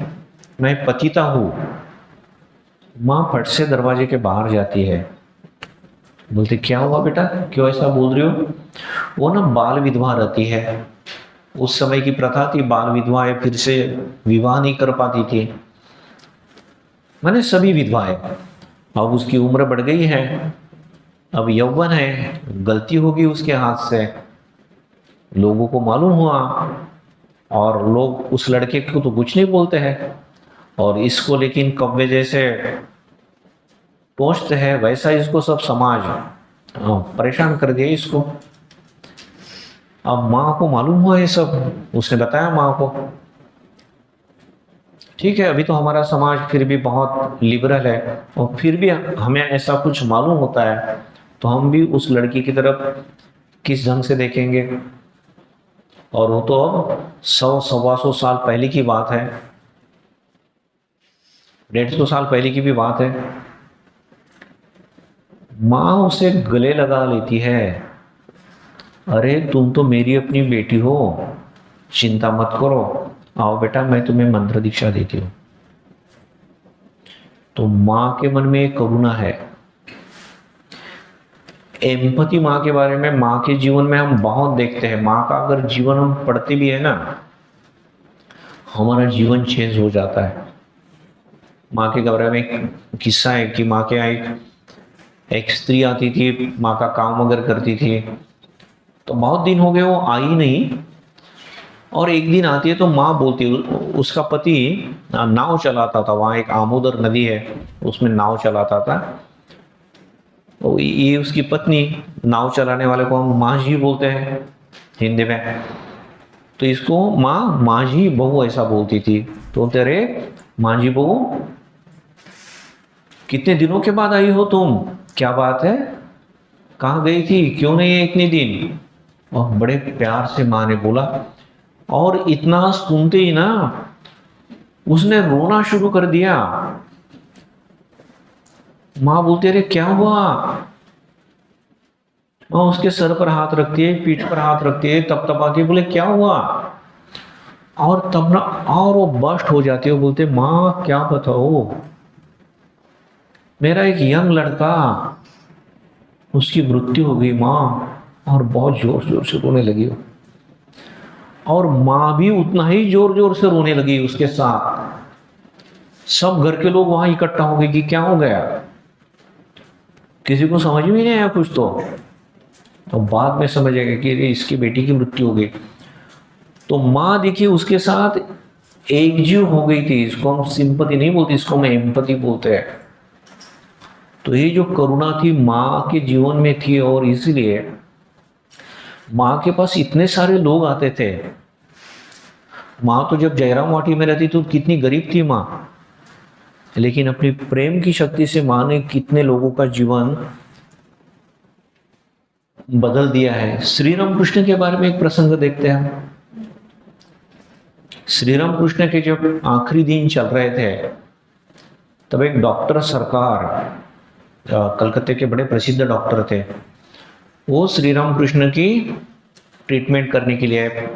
मैं पतिता हूं। माँ फट से दरवाजे के बाहर जाती है। बोलते क्या हुआ बेटा, क्यों ऐसा बोल रही हो? वो ना बाल विधवा रहती है। उस समय की प्रथा थी, बाल विधवाएं फिर से विवाह नहीं कर पाती थी, माने सभी विधवाएं। अब उसकी उम्र बढ़ गई है, अब यौवन है, गलती होगी उसके हाथ से, लोगों को मालूम हुआ और लोग उस लड़के को तो कुछ नहीं बोलते हैं और इसको लेकिन कव्वे जैसे पहुंचते हैं, वैसा इसको सब समाज परेशान कर दिया इसको। अब माँ को मालूम हुआ ये सब, उसने बताया माँ को। ठीक है, अभी तो हमारा समाज फिर भी बहुत लिबरल है और फिर भी हमें ऐसा कुछ मालूम होता है तो हम भी उस लड़की की तरफ किस ढंग से देखेंगे। और वो तो अब 100-125 साल पहले की बात है, 150 साल पहले की भी बात है। माँ उसे गले लगा लेती है, अरे तुम तो मेरी अपनी बेटी हो, चिंता मत करो, आओ बेटा मैं तुम्हें मंत्र दीक्षा देती हूँ। तो माँ के मन में एक करुणा है, एम्पैथी माँ के बारे में, माँ के जीवन में हम बहुत देखते हैं। माँ का अगर जीवन हम पढ़ते भी है ना, हमारा जीवन चेंज हो जाता है। माँ के बारे में एक किस्सा है कि माँ के यहाँ एक स्त्री आती थी, माँ का काम वगैरह करती थी। तो बहुत दिन हो गए वो आई नहीं, और एक दिन आती है तो माँ बोलती, उसका पति नाव चलाता था, वहाँ एक आमोदर नदी है उसमें नाव चलाता था। तो ये उसकी पत्नी, नाव चलाने वाले को हम माझी बोलते हैं हिंदी में, तो इसको माँ माझी बहू ऐसा बोलती थी। तो बोलते अरे माझी बहू कितने दिनों के बाद आई हो तुम, क्या बात है, कहाँ गई थी, क्यों नहीं है इतने दिन? और बड़े प्यार से माँ ने बोला, और इतना सुनते ही ना उसने रोना शुरू कर दिया। माँ बोलती अरे क्या हुआ? माँ उसके सर पर हाथ रखती है, पीठ पर हाथ रखती है, तब आती है, बोले क्या हुआ? और तब ना और वो बस्ट हो जाती है, बोलते माँ क्या बताओ, मेरा एक यंग लड़का, उसकी मृत्यु हो गई माँ। और बहुत जोर जोर से रोने लगी हो, और माँ भी उतना ही जोर जोर से रोने लगी उसके साथ। सब घर के लोग वहां इकट्ठा हो गए कि क्या हो गया, किसी को समझ में नहीं आया कुछ। तो बाद में समझ आएगा कि इसकी बेटी की मृत्यु हो गई। तो माँ देखिए उसके साथ एकजुट हो गई थी। इसको हम सिंपैथी नहीं बोलते, इसको हम एम्पैथी बोलते हैं। तो ये जो करुणा थी माँ के जीवन में थी, और इसलिए माँ के पास इतने सारे लोग आते थे। माँ तो जब जयराम वाटी में रहती तो कितनी गरीब थी माँ, लेकिन अपनी प्रेम की शक्ति से माँ ने कितने लोगों का जीवन बदल दिया है। श्री राम कृष्ण के बारे में एक प्रसंग देखते हैं हम। श्री राम कृष्ण के जब आखिरी दिन चल रहे थे तब एक डॉक्टर सरकार, कलकत्ते के बड़े प्रसिद्ध डॉक्टर थे, वो श्री राम कृष्ण की ट्रीटमेंट करने के लिए आए।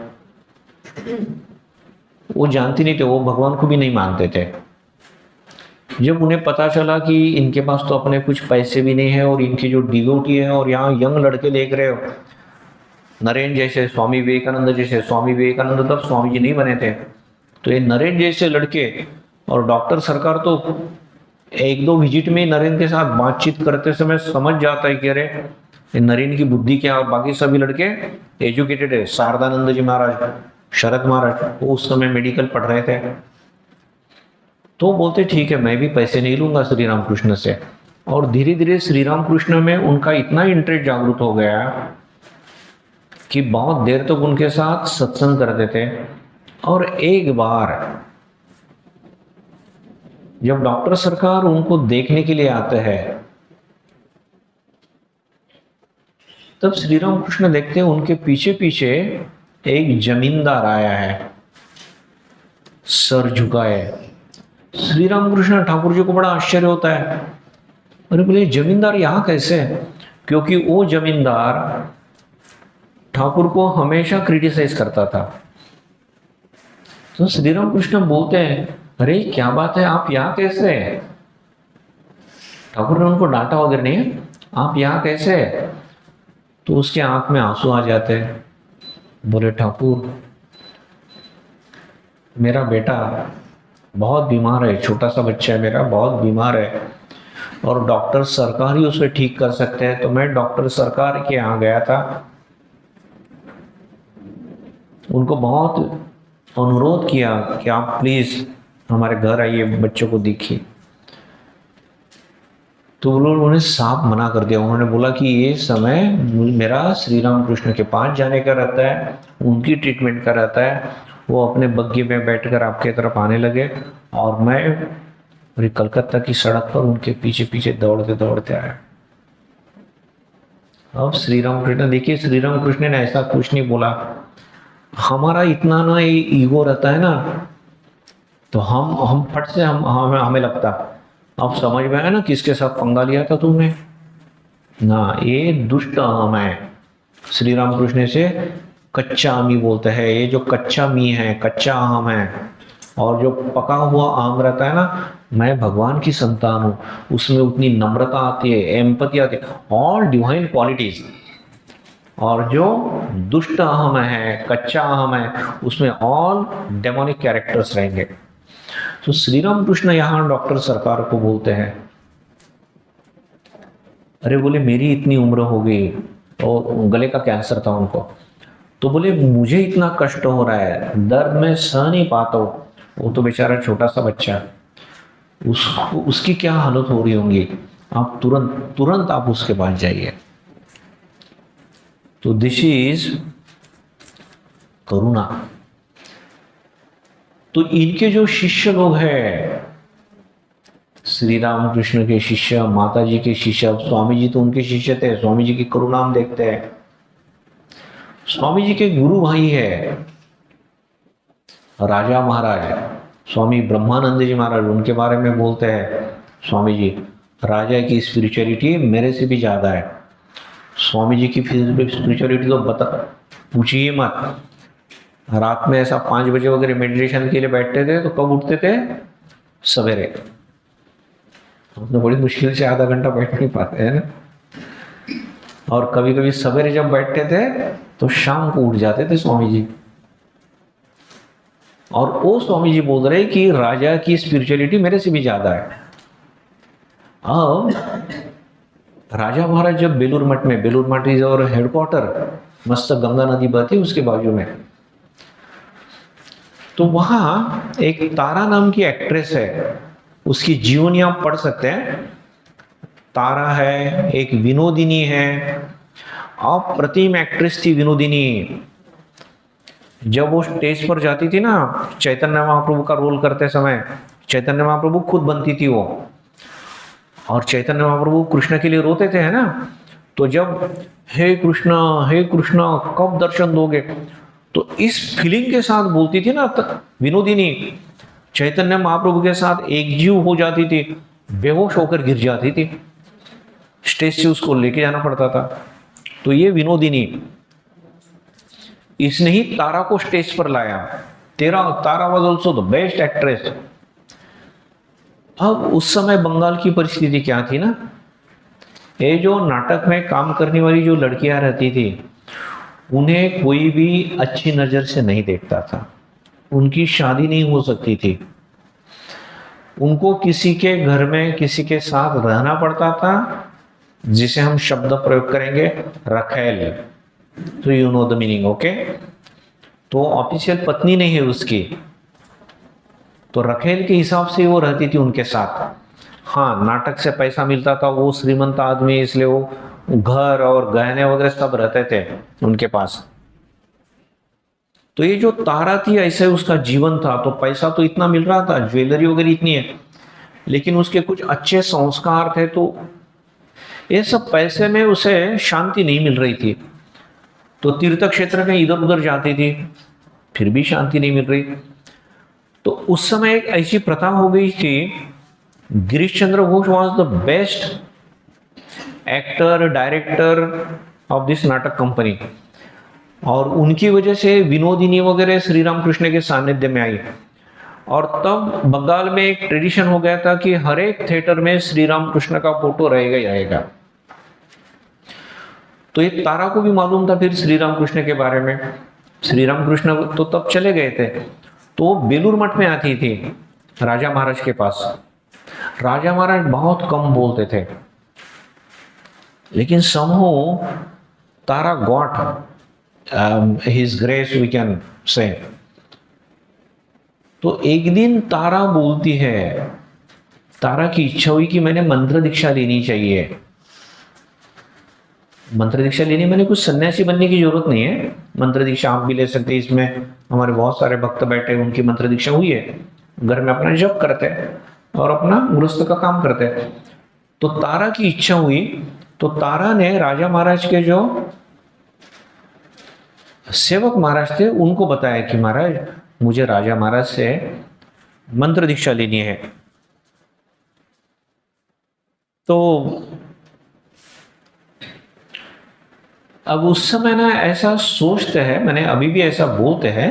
वो जानते नहीं थे, वो भगवान को भी नहीं मानते थे। जब उन्हें पता चला कि इनके पास तो अपने कुछ पैसे भी नहीं है और इनकी जो डिवोटी है, और यहाँ यंग लड़के देख रहे हो, नरेंद्र जैसे, स्वामी विवेकानंद जैसे, स्वामी विवेकानंद तब स्वामी जी नहीं बने थे, तो ये नरेंद्र जैसे लड़के और डॉक्टर सरकार तो एक दो विजिट में नरेंद्र के साथ बातचीत करते समय समझ जाता है कि अरे नरेंद्र की बुद्धि क्या। और बाकी सभी लड़के एजुकेटेड है। शारदानंद जी महाराज, शरद महाराज, वो उस समय मेडिकल पढ़ रहे थे। तो बोलते ठीक है, मैं भी पैसे नहीं लूंगा श्री राम कृष्ण से। और धीरे धीरे श्री राम कृष्ण में उनका इतना इंटरेस्ट जागृत हो गया कि बहुत देर तक उनके साथ सत्संग करते थे। और एक बार जब डॉक्टर सरकार उनको देखने के लिए आते हैं, तब श्री राम कृष्ण देखते हैं उनके पीछे पीछे एक जमींदार आया है, सर झुकाए। श्री राम कृष्ण ठाकुर जी को बड़ा आश्चर्य होता है, अरे बोले जमींदार यहाँ कैसे? क्योंकि वो जमींदार ठाकुर को हमेशा क्रिटिसाइज करता था। तो श्री राम कृष्ण बोलते हैं, अरे क्या बात है, आप यहाँ कैसे? ठाकुर ने उनको डांटा वगैरह नहीं, आप यहाँ कैसे? तो उसके आंख में आंसू आ जाते हैं। बोले ठाकुर, मेरा बेटा बहुत बीमार है, छोटा सा बच्चा है मेरा, बहुत बीमार है, और डॉक्टर सरकार ही उसे ठीक कर सकते हैं। तो मैं डॉक्टर सरकार के यहाँ गया था, उनको बहुत अनुरोध किया कि आप प्लीज हमारे घर आइए, बच्चों को देखिए। तो उन्होंने साफ मना कर दिया। उन्होंने बोला कि ये समय मेरा श्री राम कृष्ण के पास जाने का रहता है, उनकी ट्रीटमेंट का रहता है। वो अपने बग्गी में बैठकर आपके तरफ आने लगे और मैं कलकत्ता की सड़क पर उनके पीछे पीछे दौड़ते दौड़ते आया। अब श्री राम कृष्ण देखिए, श्री राम कृष्ण ने ऐसा कुछ नहीं बोला। हमारा इतना ना ये ईगो रहता है ना, तो हम फट से हमें लगता, अब समझ में आया ना किसके साथ पंगा लिया था तुमने ना। ये दुष्ट अहम है। श्री राम कृष्ण से कच्चा आमी बोलते हैं। ये जो कच्चा मी है, कच्चा अहम है, और जो पका हुआ आम रहता है ना, मैं भगवान की संतान हूँ, उसमें उतनी नम्रता आती है, एम्पैथी आती है, ऑल डिवाइन क्वालिटीज। और जो दुष्ट अहम है, कच्चा अहम है, उसमें ऑल डेमोनिक कैरेक्टर्स रहेंगे। तो श्री राम कृष्ण यहाँ डॉक्टर सरकार को बोलते हैं, अरे बोले मेरी इतनी उम्र हो गई, और गले का कैंसर था उनको, तो बोले मुझे इतना कष्ट हो रहा है, दर्द में सह नहीं पाता हूँ। वो तो बेचारा छोटा सा बच्चा, उसकी क्या हालत हो रही होंगी, आप तुरंत आप उसके पास जाइए। तो दिस इज करुणा। तो इनके जो शिष्य लोग हैं, श्री राम कृष्ण के शिष्य, माता जी के शिष्य, स्वामी जी तो उनके शिष्य थे, स्वामी जी की करुणा हम देखते हैं। स्वामी जी के गुरु भाई है राजा महाराज, स्वामी ब्रह्मानंद जी महाराज, उनके बारे में बोलते हैं स्वामी जी, राजा की स्पिरिचुअलिटी मेरे से भी ज्यादा है। स्वामी जी की स्पिरिचुअलिटी तो बता पूछिए मत। रात में ऐसा 5 बजे वगैरह मेडिटेशन के लिए बैठते थे, तो कब उठते थे? सवेरे। हम तो बड़ी मुश्किल से आधा घंटा बैठ नहीं पाते हैं। और कभी कभी सवेरे जब बैठते थे तो शाम को उठ जाते थे स्वामी जी। और वो स्वामी जी बोल रहे कि राजा की स्पिरिचुअलिटी मेरे से भी ज्यादा है। अब राजा महाराज जब बेलूर मठ में, बेलूर मठ इज और हेडक्वार्टर, मस्त गंगा नदी बहती उसके बाजू में, तो वहां एक तारा नाम की एक्ट्रेस है, उसकी जीवनी आप पढ़ सकते हैं। तारा है, एक विनोदिनी है, अप्रतिम एक्ट्रेस थी विनोदिनी। जब वो स्टेज पर जाती थी ना, चैतन्य महाप्रभु का रोल करते समय, चैतन्य महाप्रभु खुद बनती थी वो, और चैतन्य महाप्रभु कृष्ण के लिए रोते थे, है ना। तो जब हे कृष्णा कब दर्शन दोगे, तो इस फीलिंग के साथ बोलती थी ना विनोदिनी, चैतन्य महाप्रभु के साथ एकजीव हो जाती थी, बेहोश होकर गिर जाती थी, स्टेज से उसको लेके जाना पड़ता था। तो ये विनोदिनी, इसने ही तारा को स्टेज पर लाया। Tara was also the best actress. अब उस समय बंगाल की परिस्थिति क्या थी ना, ये जो नाटक में काम करने वाली जो लड़कियां रहती थी, उन्हें कोई भी अच्छी नजर से नहीं देखता था, उनकी शादी नहीं हो सकती थी, उनको किसी के घर में किसी के साथ रहना पड़ता था, जिसे हम शब्द प्रयोग करेंगे रखेल। तो you know the meaning, okay. तो ऑफिशियल पत्नी नहीं है उसकी, तो रखेल के हिसाब से वो रहती थी उनके साथ। हाँ, नाटक से पैसा मिलता था, वो श्रीमंत आदमी, इसलिए वो घर और गहने वगैरह सब रहते थे उनके पास। तो ये जो तारा थी, ऐसे उसका जीवन था। तो पैसा तो इतना मिल रहा था, ज्वेलरी वगैरह इतनी है, लेकिन उसके कुछ अच्छे संस्कार थे, तो ये सब पैसे में उसे शांति नहीं मिल रही थी। तो तीर्थ क्षेत्र में इधर उधर जाती थी, फिर भी शांति नहीं मिल रही। तो उस समय एक ऐसी प्रथा हो गई थी, Girish Chandra Ghosh was the best actor director of this नाटक कंपनी, और उनकी वजह से विनोदिनी वगैरह श्री राम कृष्ण के सानिध्य में आई। और तब बंगाल में एक ट्रेडिशन हो गया था कि हर एक थिएटर में श्री राम कृष्ण का फोटो रहेगा ही रहेगा। तो ये तारा को भी मालूम था फिर श्री राम कृष्ण के बारे में। श्री राम कृष्ण तो तब चले गए थे, तो बेलूर मठ में आती थी राजा महाराज के पास। राजा महाराज बहुत कम बोलते थे, लेकिन somehow Tara got his grace we can say। तो एक दिन तारा बोलती है, तारा की इच्छा हुई कि मैंने मंत्र दीक्षा लेनी चाहिए। मंत्र दीक्षा लेनी मैंने कुछ सन्यासी बनने की जरूरत नहीं है, मंत्र दीक्षा आप भी ले सकते हैं। इसमें हमारे बहुत सारे भक्त बैठे, उनकी मंत्र दीक्षा हुई है, घर में अपना जप करते हैं और अपना गृहस्थ का काम करते हैं। तो तारा की इच्छा हुई, तो तारा ने राजा महाराज के जो सेवक महाराज थे उनको बताया कि महाराज मुझे राजा महाराज से मंत्र दीक्षा लेनी है। तो अब उस समय ना ऐसा सोचते हैं, मैंने अभी भी ऐसा बोलते हैं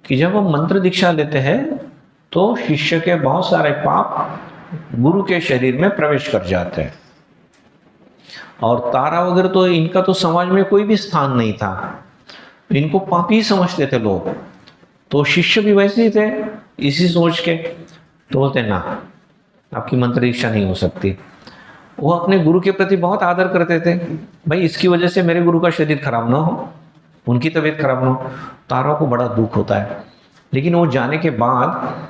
कि जब हम मंत्र दीक्षा लेते हैं तो शिष्य के बहुत सारे पाप गुरु के शरीर में प्रवेश कर जाते हैं। और तारा वगैरह तो इनका तो समाज में कोई भी स्थान नहीं था, इनको पापी ही समझते थे लोग। तो शिष्य भी वैसे ही थे, इसी सोच के। तो बोलते ना, आपकी मंत्र दीक्षा नहीं हो सकती। वो अपने गुरु के प्रति बहुत आदर करते थे, भाई इसकी वजह से मेरे गुरु का शरीर खराब ना हो, उनकी तबीयत खराब ना हो। तारा को बड़ा दुख होता है। लेकिन वो जाने के बाद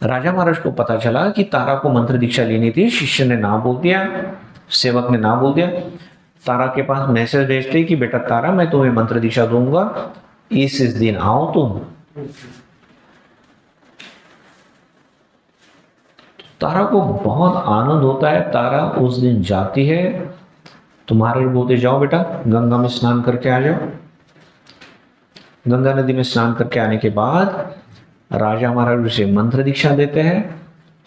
राजा महाराज को पता चला कि तारा को मंत्र दीक्षा लेनी थी, शिष्य ने ना बोल दिया, सेवक ने ना बोल दिया। तारा के पास मैसेज भेजते कि बेटा तारा, मैं तुम्हें मंत्र दीक्षा दूंगा, इस दिन आओ तुम। तारा को बहुत आनंद होता है, तारा उस दिन जाती है। तुम्हारे बोलते जाओ बेटा गंगा में स्नान करके आ जाओ। गंगा नदी में स्नान करके आने के बाद राजा महाराज उसे मंत्र दीक्षा देते हैं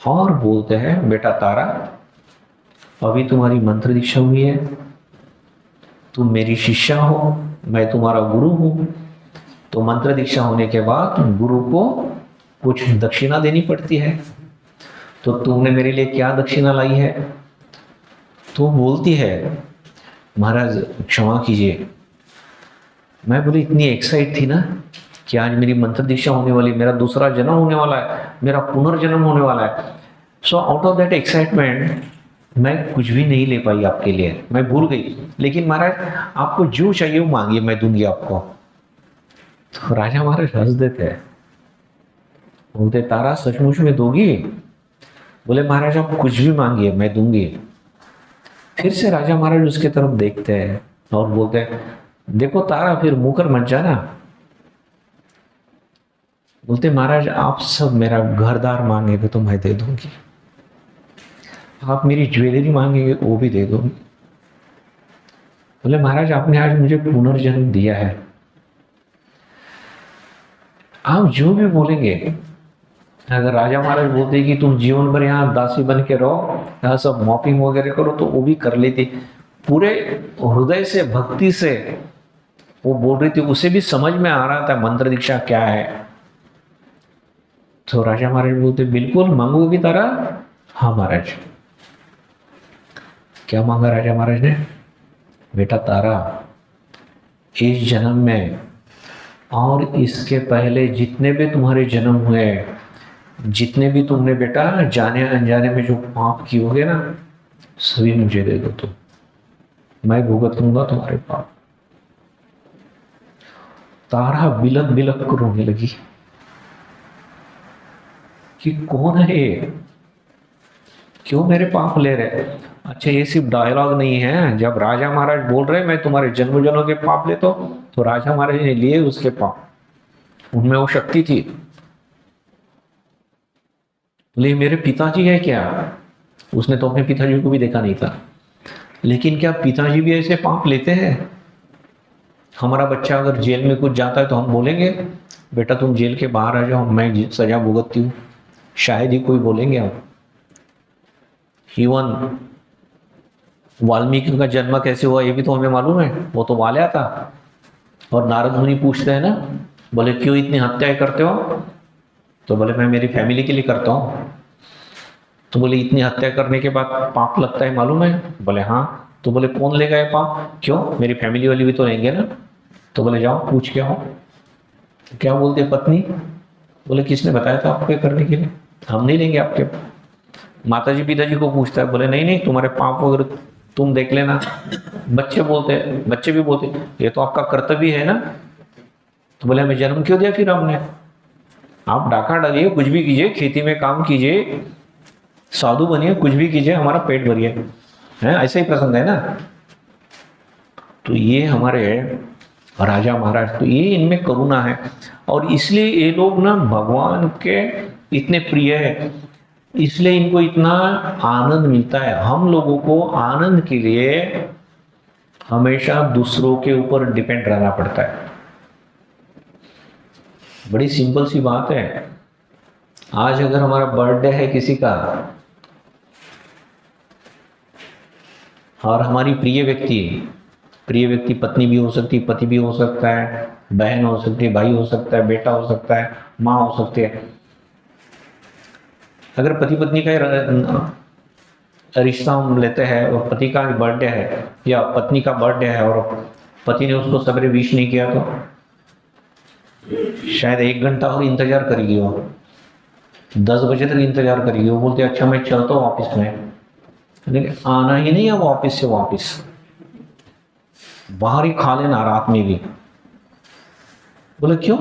और बोलते हैं बेटा तारा, अभी तुम्हारी मंत्र दीक्षा हुई है, तुम मेरी शिष्या हो, मैं तुम्हारा गुरु हूं। तो मंत्र दीक्षा होने के बाद गुरु को कुछ दक्षिणा देनी पड़ती है। तो तुमने मेरे लिए क्या दक्षिणा लाई है? तो बोलती है महाराज क्षमा कीजिए, मैं बोली इतनी एक्साइट थी ना कि आज मेरी मंत्र दीक्षा होने वाली, मेरा दूसरा जन्म होने वाला है, मेरा पुनर्जन्म होने वाला है। So out of that excitement मैं कुछ भी नहीं ले पाई आपके लिए, मैं भूल गई। लेकिन महाराज आपको जो चाहिए वो मांगिए, मैं दूंगी आपको। तो राजा महाराज हंस देते हैं, बोलते तारा सचमुच में दोगी? बोले महाराज आप कुछ भी मांगिए मैं दूंगी। फिर से राजा महाराज उसके तरफ देखते हैं और बोलते हैं देखो तारा फिर मुकर मत जाना। बोलते महाराज आप सब मेरा घरदार मांगेंगे तो मैं दे दूंगी, आप मेरी ज्वेलरी मांगेंगे वो भी दे दूंगी। बोले महाराज आपने आज मुझे पुनर्जन्म दिया है, आप जो भी बोलेंगे, अगर राजा महाराज बोलते कि तुम जीवन भर यहाँ दासी बन के रहो, यहाँ सब मॉपिंग वगैरह करो, तो वो भी कर लेती। पूरे हृदय से भक्ति से वो बोल रही थी, उसे भी समझ में आ रहा था मंत्र दीक्षा क्या है। तो राजा महाराज बोलते बिल्कुल मांगोगी तारा? हाँ महाराज। क्या मांगा राजा महाराज ने? बेटा तारा, इस जन्म में और इसके पहले जितने भी तुम्हारे जन्म हुए, जितने भी तुमने बेटा जाने अनजाने में जो पाप किए होगे ना, सभी मुझे दे दो तुम, मैं भुगत लूंगा तुम्हारे पाप। तारा बिलक बिलक को रोने लगी कि कौन है ये, क्यों मेरे पाप ले रहे? अच्छा ये सिर्फ डायलॉग नहीं है, जब राजा महाराज बोल रहे मैं तुम्हारे जन्म जन्मों के पाप लेता हूं, तो राजा महाराज ने लिए उसके पाप, उनमें वो शक्ति थी। ले मेरे पिताजी है क्या? उसने तो अपने पिताजी को भी देखा नहीं था, लेकिन क्या पिताजी भी ऐसे पाप लेते हैं? हमारा बच्चा अगर जेल में कुछ जाता है तो हम बोलेंगे बेटा तुम जेल के बाहर आ जाओ, मैं सजा भुगतती हूँ? शायद ही कोई बोलेंगे हम। इवन वाल्मीकि का जन्म कैसे हुआ ये भी तो हमें मालूम है, वो तो वाल्या था। और नारद मुनि पूछते हैं ना, बोले क्यों इतनी हत्याएं करते हो? तो बोले मैं मेरी फैमिली के लिए करता हूँ। तो बोले इतनी हत्या करने के बाद पाप लगता है मालूम है? बोले हाँ। तो बोले कौन लेगा ये पाप? क्यों, मेरी फैमिली वाली भी तो लेंगे ना। तो बोले जाओ पूछ के आओ। क्या बोलते पत्नी? बोले किसने बताया था आपको करने के लिए? हम नहीं लेंगे आपके। माताजी पिताजी को पूछता है, बोले नहीं नहीं तुम्हारे पाप वगैरह तुम देख लेना। बच्चे बोलते, बच्चे भी बोलते ये तो आपका कर्तव्य है ना। तो बोले हमें जन्म क्यों दिया फिर हमने? आप डाका डालिए, कुछ भी कीजिए, खेती में काम कीजिए, साधु बनिए, कुछ भी कीजिए, हमारा पेट भरिए, है ऐसा ही पसंद है ना। तो ये हमारे राजा महाराज, तो ये इनमें करुणा है, और इसलिए ये लोग ना भगवान के इतने प्रिय है, इसलिए इनको इतना आनंद मिलता है। हम लोगों को आनंद के लिए हमेशा दूसरों के ऊपर डिपेंड रहना पड़ता है। बड़ी सिंपल सी बात है, आज अगर हमारा बर्थडे है किसी का, और हमारी प्रिय व्यक्ति पत्नी भी हो सकती है, पति भी हो सकता है, बहन हो सकती है, भाई हो सकता है, बेटा हो सकता है, माँ हो सकती है। अगर पति पत्नी का रिश्ता हम लेते हैं और पति का बर्थडे है या पत्नी का बर्थडे है और पति ने उसको सवेरे विश नहीं किया, तो शायद 1 घंटा और इंतजार करेगी वो, 10 बजे तक इंतजार करेगी। वो बोलते अच्छा मैं चलता हूँ ऑफिस में, लेकिन आना ही नहीं है वो ऑफिस से वापस, बाहर ही खा लेना रात में भी। बोले क्यों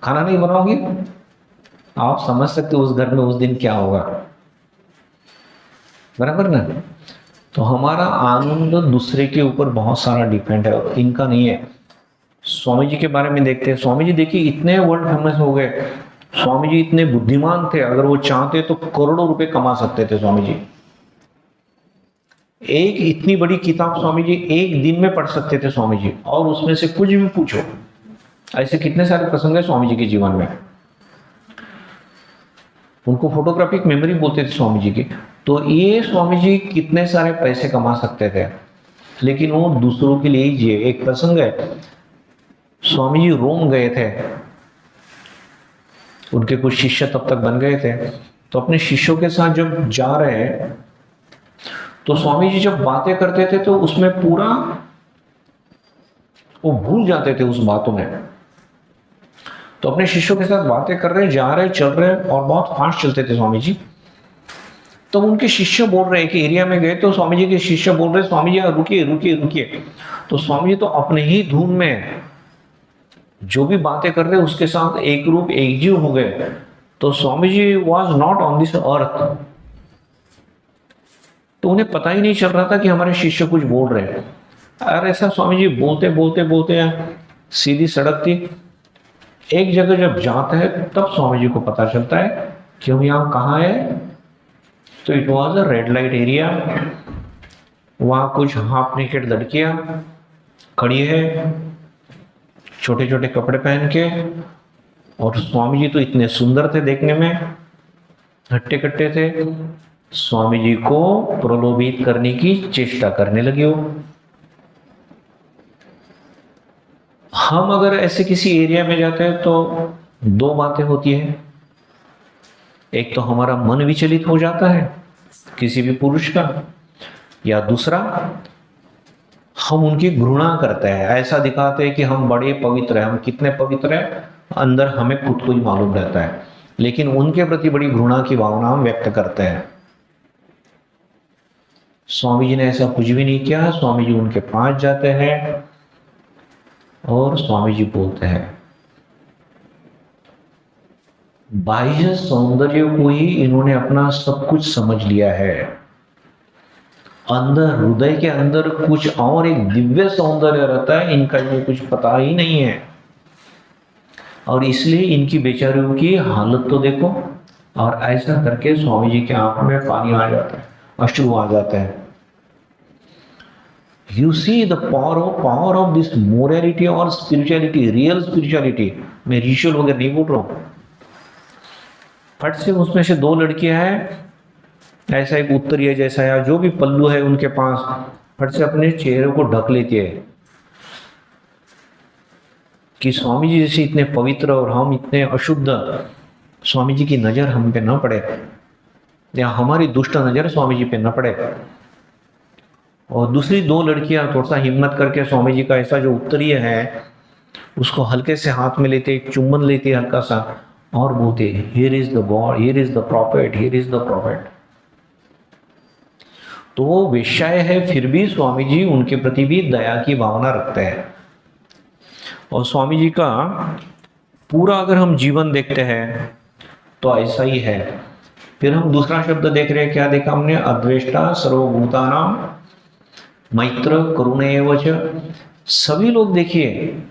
खाना नहीं बनाओगे? आप समझ सकते हो उस घर में उस दिन क्या होगा, बराबर ना। तो हमारा आनंद दूसरे के ऊपर बहुत सारा डिपेंड है, और इनका नहीं है। स्वामी जी के बारे में देखते हैं। स्वामी जी देखिए इतने वर्ल्ड फेमस हो गए, स्वामी जी इतने बुद्धिमान थे, अगर वो चाहते तो करोड़ों रुपए कमा सकते थे स्वामी जी। एक इतनी बड़ी किताब स्वामी जी एक दिन में पढ़ सकते थे स्वामी जी, और उसमें से कुछ भी पूछो। ऐसे कितने सारे प्रसंग है स्वामी जी के जीवन में। उनको फोटोग्राफिक मेमोरी बोलते थे स्वामी जी की। तो ये स्वामी जी कितने सारे पैसे कमा सकते थे, लेकिन वो दूसरों के लिए ही जिए। एक प्रसंग है, स्वामी जी रोम गए थे, उनके कुछ शिष्य तब तक बन गए थे, तो अपने शिष्यों के साथ जब जा रहे हैं तो स्वामी जी जब बातें करते थे तो उसमें पूरा वो भूल जाते थे उस बातों में। तो अपने शिष्यों के साथ बातें कर रहे, जा रहे, चल रहे, और बहुत फास्ट चलते थे स्वामी जी। तो उनके शिष्य बोल रहे कि एरिया में गए तो स्वामी जी के शिष्य बोल रहे स्वामी जी रुकिए रुकिए रुकिए। तो स्वामी जी तो अपने ही धुन में जो भी बातें कर रहे उसके साथ एक रूप एकजीव हो गए। तो Swami ji was not on this earth, तो उन्हें पता ही नहीं चल रहा था कि हमारे शिष्य कुछ बोल रहे हैं। और ऐसा स्वामी जी बोलते बोलते बोलते सीधी सड़क थी, एक जगह जब जाते हैं तब स्वामी जी को पता चलता है कि हम यहाँ कहाँ है। तो it was a red light area. वहाँ कुछ हाफ नेकेड लड़कियाँ खड़ी है, छोटे छोटे कपड़े पहन के, और स्वामी जी तो इतने सुंदर थे देखने में, हट्टे कट्टे थे। स्वामी जी को प्रलोभित करने की चेष्टा करने लगे हो। हम अगर ऐसे किसी एरिया में जाते हैं तो दो बातें होती है। एक तो हमारा मन विचलित हो जाता है किसी भी पुरुष का, या दूसरा हम उनकी घृणा करते हैं, ऐसा दिखाते हैं कि हम बड़े पवित्र हैं, हम कितने पवित्र हैं अंदर हमें खुद को ही मालूम रहता है, लेकिन उनके प्रति बड़ी घृणा की भावना हम व्यक्त करते हैं। स्वामी जी ने ऐसा कुछ भी नहीं किया। स्वामी जी उनके पास जाते हैं और स्वामी जी बोलते हैं, बाह्य सौंदर्य को ही इन्होंने अपना सब कुछ समझ लिया है, अंदर हृदय के अंदर कुछ और एक दिव्य सौंदर्य रहता है, इनका ये कुछ पता ही नहीं है। और इसलिए इनकी बेचारियों की हालत तो देखो। और ऐसा करके स्वामी जी के आंख में पानी आ जाता है, अश्रु आ जाता है। You see the power of this morality और स्पिरिचुअलिटी, रियल स्पिरिचुअलिटी। मैं रिचुअल वगैरह नहीं बोल रहा हूं। फट से उसमें से दो लड़कियां हैं, ऐसा एक उत्तरीय जैसा या जो भी पल्लू है उनके पास, फट से अपने चेहरे को ढक लेती है कि स्वामी जी जैसे इतने पवित्र और हम इतने अशुद्ध, स्वामी जी की नजर हम पे न पड़े, या हमारी दुष्ट नजर स्वामी जी पे न पड़े। और दूसरी दो लड़कियां थोड़ा सा हिम्मत करके स्वामी जी का ऐसा जो उत्तरीय है उसको हल्के से हाथ में लेते, एक चुम्बन लेते हल्का सा, और बोलते, here is the God, here is the profit, here is the profit. तो वो वेश्याएं है, फिर भी स्वामी जी उनके प्रति भी दया की भावना रखते हैं। और स्वामी जी का पूरा अगर हम जीवन देखते हैं तो ऐसा ही है। फिर हम दूसरा शब्द देख रहे हैं, क्या देखा हमने? अद्वेष्टा सर्वभूतानां मैत्र करुणैव च। सभी लोग देखिए,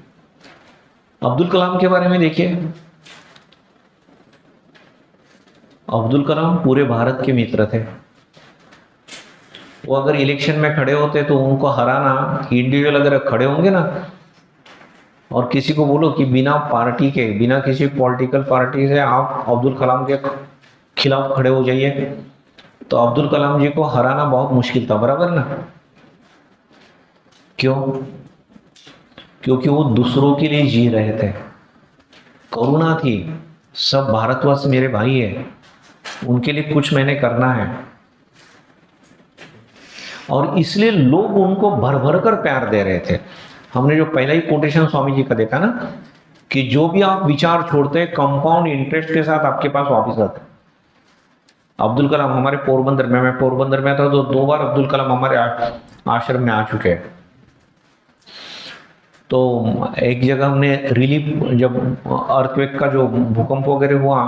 अब्दुल कलाम के बारे में देखिए। अब्दुल कलाम पूरे भारत के मित्र थे। वो अगर इलेक्शन में खड़े होते तो उनको हराना, इंडिविजुअल अगर खड़े होंगे ना, और किसी को बोलो कि बिना पार्टी के, बिना किसी पॉलिटिकल पार्टी से आप अब्दुल कलाम के खिलाफ खड़े हो जाइए, तो अब्दुल कलाम जी को हराना बहुत मुश्किल था, बराबर ना? क्यों? क्योंकि वो दूसरों के लिए जी रहे थे, करुणा थी, सब भारतवासी मेरे भाई है, उनके लिए कुछ मैंने करना है। और इसलिए लोग उनको भर भर कर प्यार दे रहे थे। हमने जो पहला ही कोटेशन स्वामी जी का देखा ना, कि जो भी आप विचार छोड़ते हैं कंपाउंड इंटरेस्ट के साथ आपके पास वापस आते हैं। अब्दुल कलाम हमारे पोरबंदर में, मैं पोरबंदर में था तो 2 बार अब्दुल कलाम हमारे आश्रम में आ चुके हैं। तो एक जगह हमने रिलीफ, जब अर्थक्वेक का जो भूकंप वगैरह हुआ,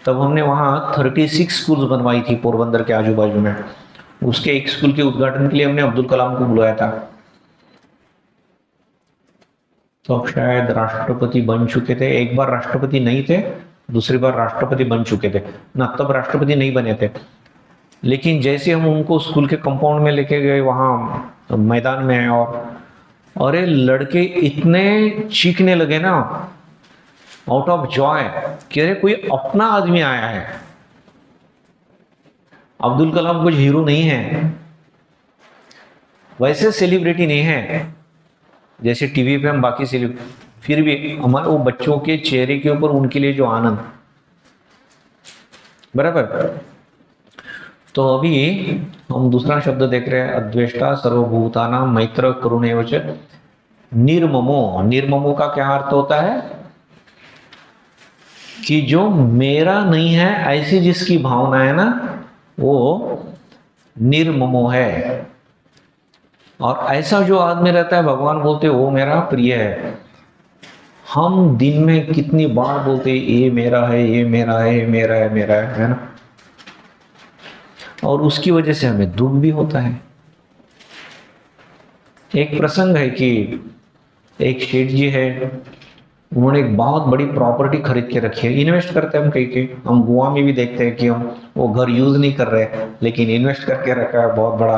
तब हमने वहाँ 36 स्कूल बनवाई थी पोरबंदर के आजू बाजू में। उसके एक स्कूल के उद्घाटन के लिए हमने अब्दुल कलाम को बुलाया था। तो अब शायद राष्ट्रपति बन चुके थे, एक बार राष्ट्रपति नहीं थे, दूसरी बार राष्ट्रपति बन चुके थे ना, तब राष्ट्रपति नहीं बने थे। लेकिन जैसे हम उनको स्कूल के कंपाउंड में लेके गए, वहाँ मैदान में, और अरे लड़के इतने चीखने लगे ना, आउट ऑफ जॉय, कि अरे कोई अपना आदमी आया है। अब्दुल कलाम कुछ हीरो नहीं है, वैसे सेलिब्रिटी नहीं है जैसे टीवी पे हम बाकी सेलिब्रिटी, फिर भी हमारे वो बच्चों के चेहरे के ऊपर उनके लिए जो आनंद, बराबर। तो अभी हम दूसरा शब्द देख रहे हैं, अद्वेष्टा सर्वभूतानां मैत्र करुणैव च निर्ममो। निर्ममो का क्या अर्थ होता है? कि जो मेरा नहीं है ऐसी जिसकी भावना है ना, वो निर्ममो है। और ऐसा जो आदमी रहता है, भगवान बोलते हैं वो मेरा प्रिय है। हम दिन में कितनी बार बोलते हैं ये मेरा है, ये मेरा है, ये मेरा है, मेरा है ना? और उसकी वजह से हमें दुख भी होता है। एक प्रसंग है कि एक शेठ जी है, उन्होंने एक बहुत बड़ी प्रॉपर्टी खरीद के रखी है। इन्वेस्ट करते हैं हम कहीं के, हम गोवा में भी देखते हैं कि हम वो घर यूज नहीं कर रहे लेकिन इन्वेस्ट करके रखा है, बहुत बड़ा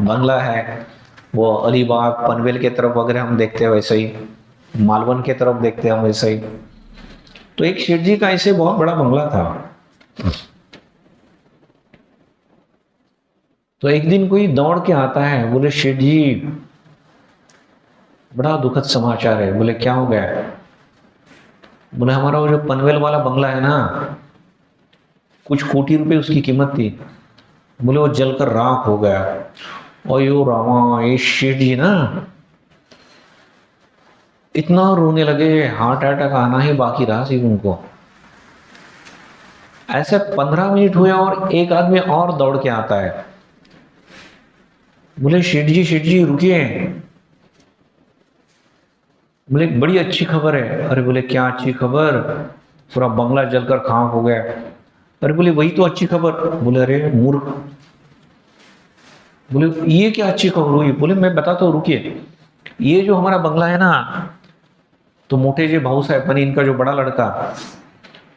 बंगला है। वो अलीबाग पनवेल के तरफ वगैरह हम देखते हैं वैसे ही, मालवन के तरफ देखते हैं हम वैसे ही। तो एक शेठ जी का ऐसे बहुत बड़ा बंगला था। तो एक दिन कोई दौड़ के आता है, बोले शेठ जी बड़ा दुखद समाचार है। बोले क्या हो गया है? बोले हमारा वो जो पनवेल वाला बंगला है ना, कुछ कोटि रुपए उसकी कीमत थी, बोले वो जलकर राख हो गया। और यो रामा, ये शेठ जी ना इतना रोने लगे, हार्ट अटैक आना ही बाकी रहा सिर्फ उनको। ऐसे 15 मिनट हुए और एक आदमी और दौड़ के आता है, बोले शेठ जी रुकिए। बोले बड़ी अच्छी खबर है। अरे बोले क्या अच्छी खबर? पूरा बंगला जलकर खाक हो गया। अरे बोले वही तो अच्छी खबर। बोले अरे मूर्ख, बोले ये क्या अच्छी खबर हुई? बोले मैं बताता हूँ, रुकिए। ये जो हमारा बंगला है ना, तो मोटे जी भाऊ साहब बनी इनका जो बड़ा लड़का,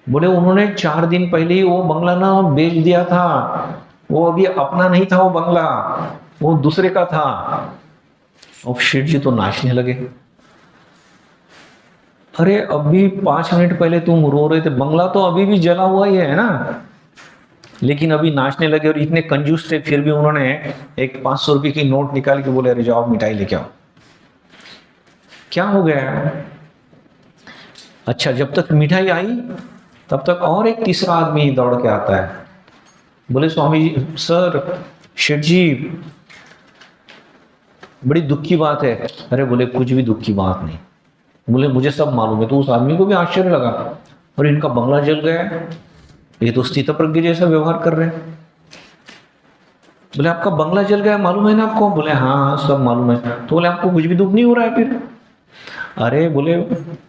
बोले उन्होंने 4 दिन पहले ही वो बंगला ना बेच दिया था। वो अभी अपना नहीं था वो बंगला, वो दूसरे का था। और शेठ जी तो नाचने लगे। अरे अभी 5 मिनट पहले तुम रो रहे थे, बंगला तो अभी भी जला हुआ ही है ना। लेकिन अभी नाचने लगे और इतने कंजूस थे, फिर भी उन्होंने एक 500 रुपए की नोट निकाल के बोले अरे जाओ मिठाई लेके आओ। क्या हो गया? अच्छा, जब तक मिठाई आई तब तक और एक तीसरा आदमी दौड़ के आता है। बोले स्वामी जी, सर शेठ जी बड़ी दुख की बात है। अरे बोले कुछ भी दुख की बात नहीं। बोले मुझे सब मालूम है। तो उस आदमी को भी आश्चर्य लगा, और इनका बंगला जल गया है, ये तो स्थितप्रज्ञ जैसा व्यवहार कर रहे हैं। बोले आपका बंगला जल गया मालूम है ना आपको? बोले हाँ सब मालूम है। तो बोले आपको कुछ भी दुख नहीं हो रहा है फिर? अरे बोले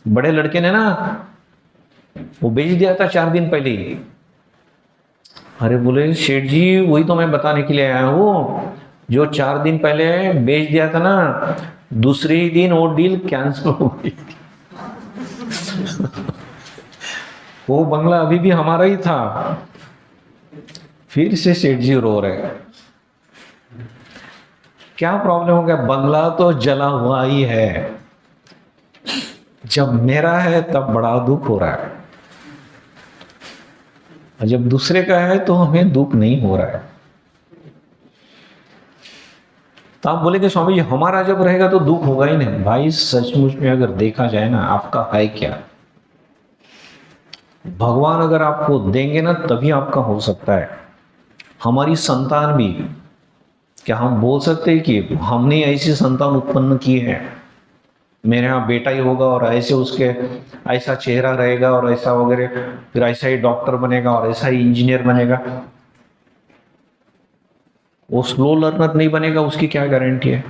बड़े लड़के ने ना वो बेच दिया था 4 दिन पहले ही। अरे बोले सेठ जी वही तो मैं बताने के लिए आया हूँ, जो 4 दिन पहले बेच दिया था ना, दूसरे ही दिन वो डील कैंसिल हो गई। वो बंगला अभी भी हमारा ही था। फिर से सेठ जी रो रहे। क्या प्रॉब्लम हो गया? बंगला तो जला हुआ ही है, जब मेरा है तब बड़ा दुख हो रहा है, और जब दूसरे का है तो हमें दुख नहीं हो रहा है। तो आप बोले कि स्वामी जी हमारा जब रहेगा तो दुख होगा ही नहीं। भाई सचमुच में अगर देखा जाए ना, आपका है क्या? भगवान अगर आपको देंगे ना तभी आपका हो सकता है। हमारी संतान भी, क्या हम बोल सकते हैं कि हमने ऐसी संतान उत्पन्न की है, मेरे यहाँ बेटा ही होगा और ऐसे उसके ऐसा चेहरा रहेगा और ऐसा वगैरह, फिर ऐसा ही डॉक्टर बनेगा और ऐसा ही इंजीनियर बनेगा? वो स्लो लर्नर नहीं बनेगा, उसकी क्या गारंटी है?